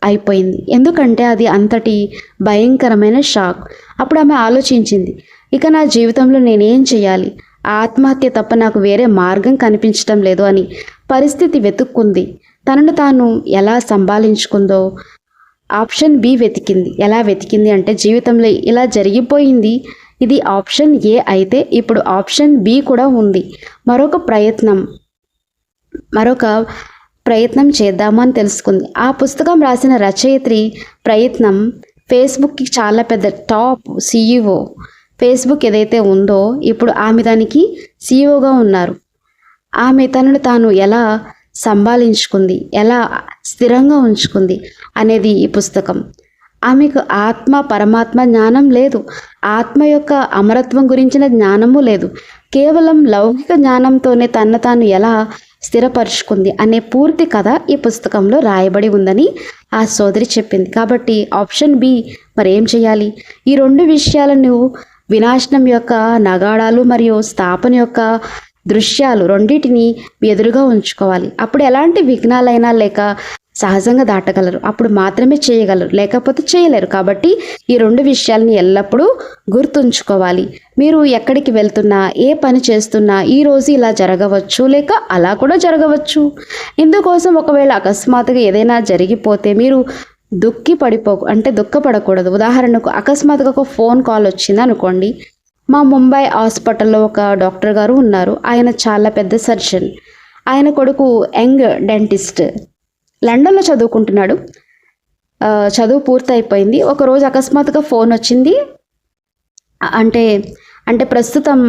అయిపోయింది. ఎందుకంటే అది అంతటి భయంకరమైన షాక్. అప్పుడు ఆమె ఆలోచించింది, ఇక నా జీవితంలో నేనేం చేయాలి, ఆత్మహత్య తప్ప నాకు వేరే మార్గం కనిపించడం లేదు అని పరిస్థితి వెతుక్కుంది. తనను తాను ఎలా సంభాళించుకుందో ఆప్షన్ బి వెతికింది. ఎలా వెతికింది అంటే, జీవితంలో ఇలా జరిగిపోయింది, ఇది ఆప్షన్ ఏ అయితే ఇప్పుడు ఆప్షన్ బి కూడా ఉంది, మరొక ప్రయత్నం చేద్దాము అని తెలుసుకుంది. ఆ పుస్తకం రాసిన రచయిత్రి ప్రయత్నం ఫేస్బుక్కి చాలా పెద్ద టాప్ CEO, ఫేస్బుక్ ఏదైతే ఉందో ఇప్పుడు ఆమె దానికి CEOగా ఉన్నారు. ఆమె తనను తాను ఎలా సంభాళించుకుంది, ఎలా స్థిరంగా ఉంచుకుంది అనేది ఈ పుస్తకం. ఆమెకు ఆత్మ పరమాత్మ జ్ఞానం లేదు, ఆత్మ యొక్క అమరత్వం గురించిన జ్ఞానము లేదు. కేవలం లౌకిక జ్ఞానంతోనే తన తాను ఎలా స్థిరపరుచుకుంది అనే పూర్తి కథ ఈ పుస్తకంలో రాయబడి ఉందని ఆ సోదరి చెప్పింది. కాబట్టి ఆప్షన్ బి, మరి ఏం చేయాలి? ఈ 2 విషయాలను వినాశనం యొక్క నగాడాలు మరియు స్థాపన యొక్క దృశ్యాలు రెండింటిని ఎదురుగా ఉంచుకోవాలి. అప్పుడు ఎలాంటి విఘ్నాలైనా లేక సహజంగా దాటగలరు, అప్పుడు మాత్రమే చేయగలరు, లేకపోతే చేయలేరు. కాబట్టి ఈ 2 విషయాలని ఎల్లప్పుడూ గుర్తుంచుకోవాలి. మీరు ఎక్కడికి వెళ్తున్నా, ఏ పని చేస్తున్నా ఈరోజు ఇలా జరగవచ్చు, లేక అలా కూడా జరగవచ్చు. ఇందుకోసం ఒకవేళ అకస్మాత్తుగా ఏదైనా జరిగిపోతే మీరు దుఃఖపడకూడదు. ఉదాహరణకు అకస్మాత్తుగా ఒక ఫోన్ కాల్ వచ్చింది అనుకోండి. మా ముంబై హాస్పిటల్లో ఒక డాక్టర్ గారు ఉన్నారు. ఆయన చాలా పెద్ద సర్జన్. ఆయన కొడుకు యంగ్ డెంటిస్ట్, లండన్లో చదువుకుంటున్నాడు. చదువు పూర్తయిపోయింది. ఒకరోజు అకస్మాత్తుగా ఫోన్ వచ్చింది. అంటే ప్రస్తుతం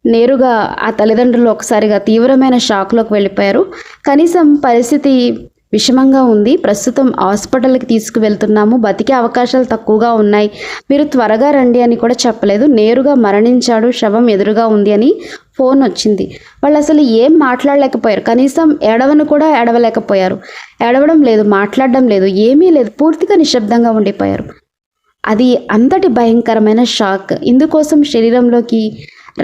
నేరుగా ఆ తల్లిదండ్రులు ఒకసారిగా తీవ్రమైన షాక్లోకి వెళ్ళిపోయారు. కనీసం పరిస్థితి విషమంగా ఉంది, ప్రస్తుతం హాస్పిటల్కి తీసుకువెళ్తున్నాము, బతికే అవకాశాలు తక్కువగా ఉన్నాయి, మీరు త్వరగా రండి అని కూడా చెప్పలేదు. నేరుగా మరణించాడు, శవం ఎదురుగా ఉంది అని ఫోన్ వచ్చింది. వాళ్ళు అసలు ఏం మాట్లాడలేకపోయారు, కనీసం ఏడవలేకపోయారు. ఏడవడం లేదు, మాట్లాడడం లేదు, ఏమీ లేదు, పూర్తిగా నిశ్శబ్దంగా ఉండిపోయారు. అది అంతటి భయంకరమైన షాక్. ఇందుకోసం శరీరంలోకి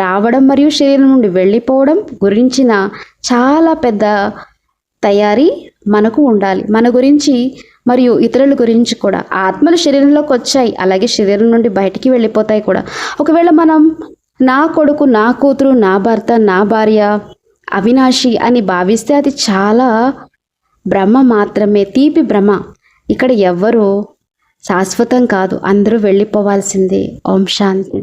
రావడం మరియు శరీరం నుండి వెళ్ళిపోవడం గురించిన చాలా పెద్ద తయారీ మనకు ఉండాలి. మన గురించి మరియు ఇతరుల గురించి కూడా. ఆత్మలు శరీరంలోకి వచ్చాయి, అలాగే శరీరం నుండి బయటికి వెళ్ళిపోతాయి కూడా. ఒకవేళ మనం నా కొడుకు, నా కూతురు, నా భర్త, నా భార్య అవినాశి అని భావిస్తే అది చాలా భ్రమ మాత్రమే, తీపి భ్రమ. ఇక్కడ ఎవ్వరూ శాశ్వతం కాదు, అందరూ వెళ్ళిపోవాల్సిందే. ఓం శాంతి.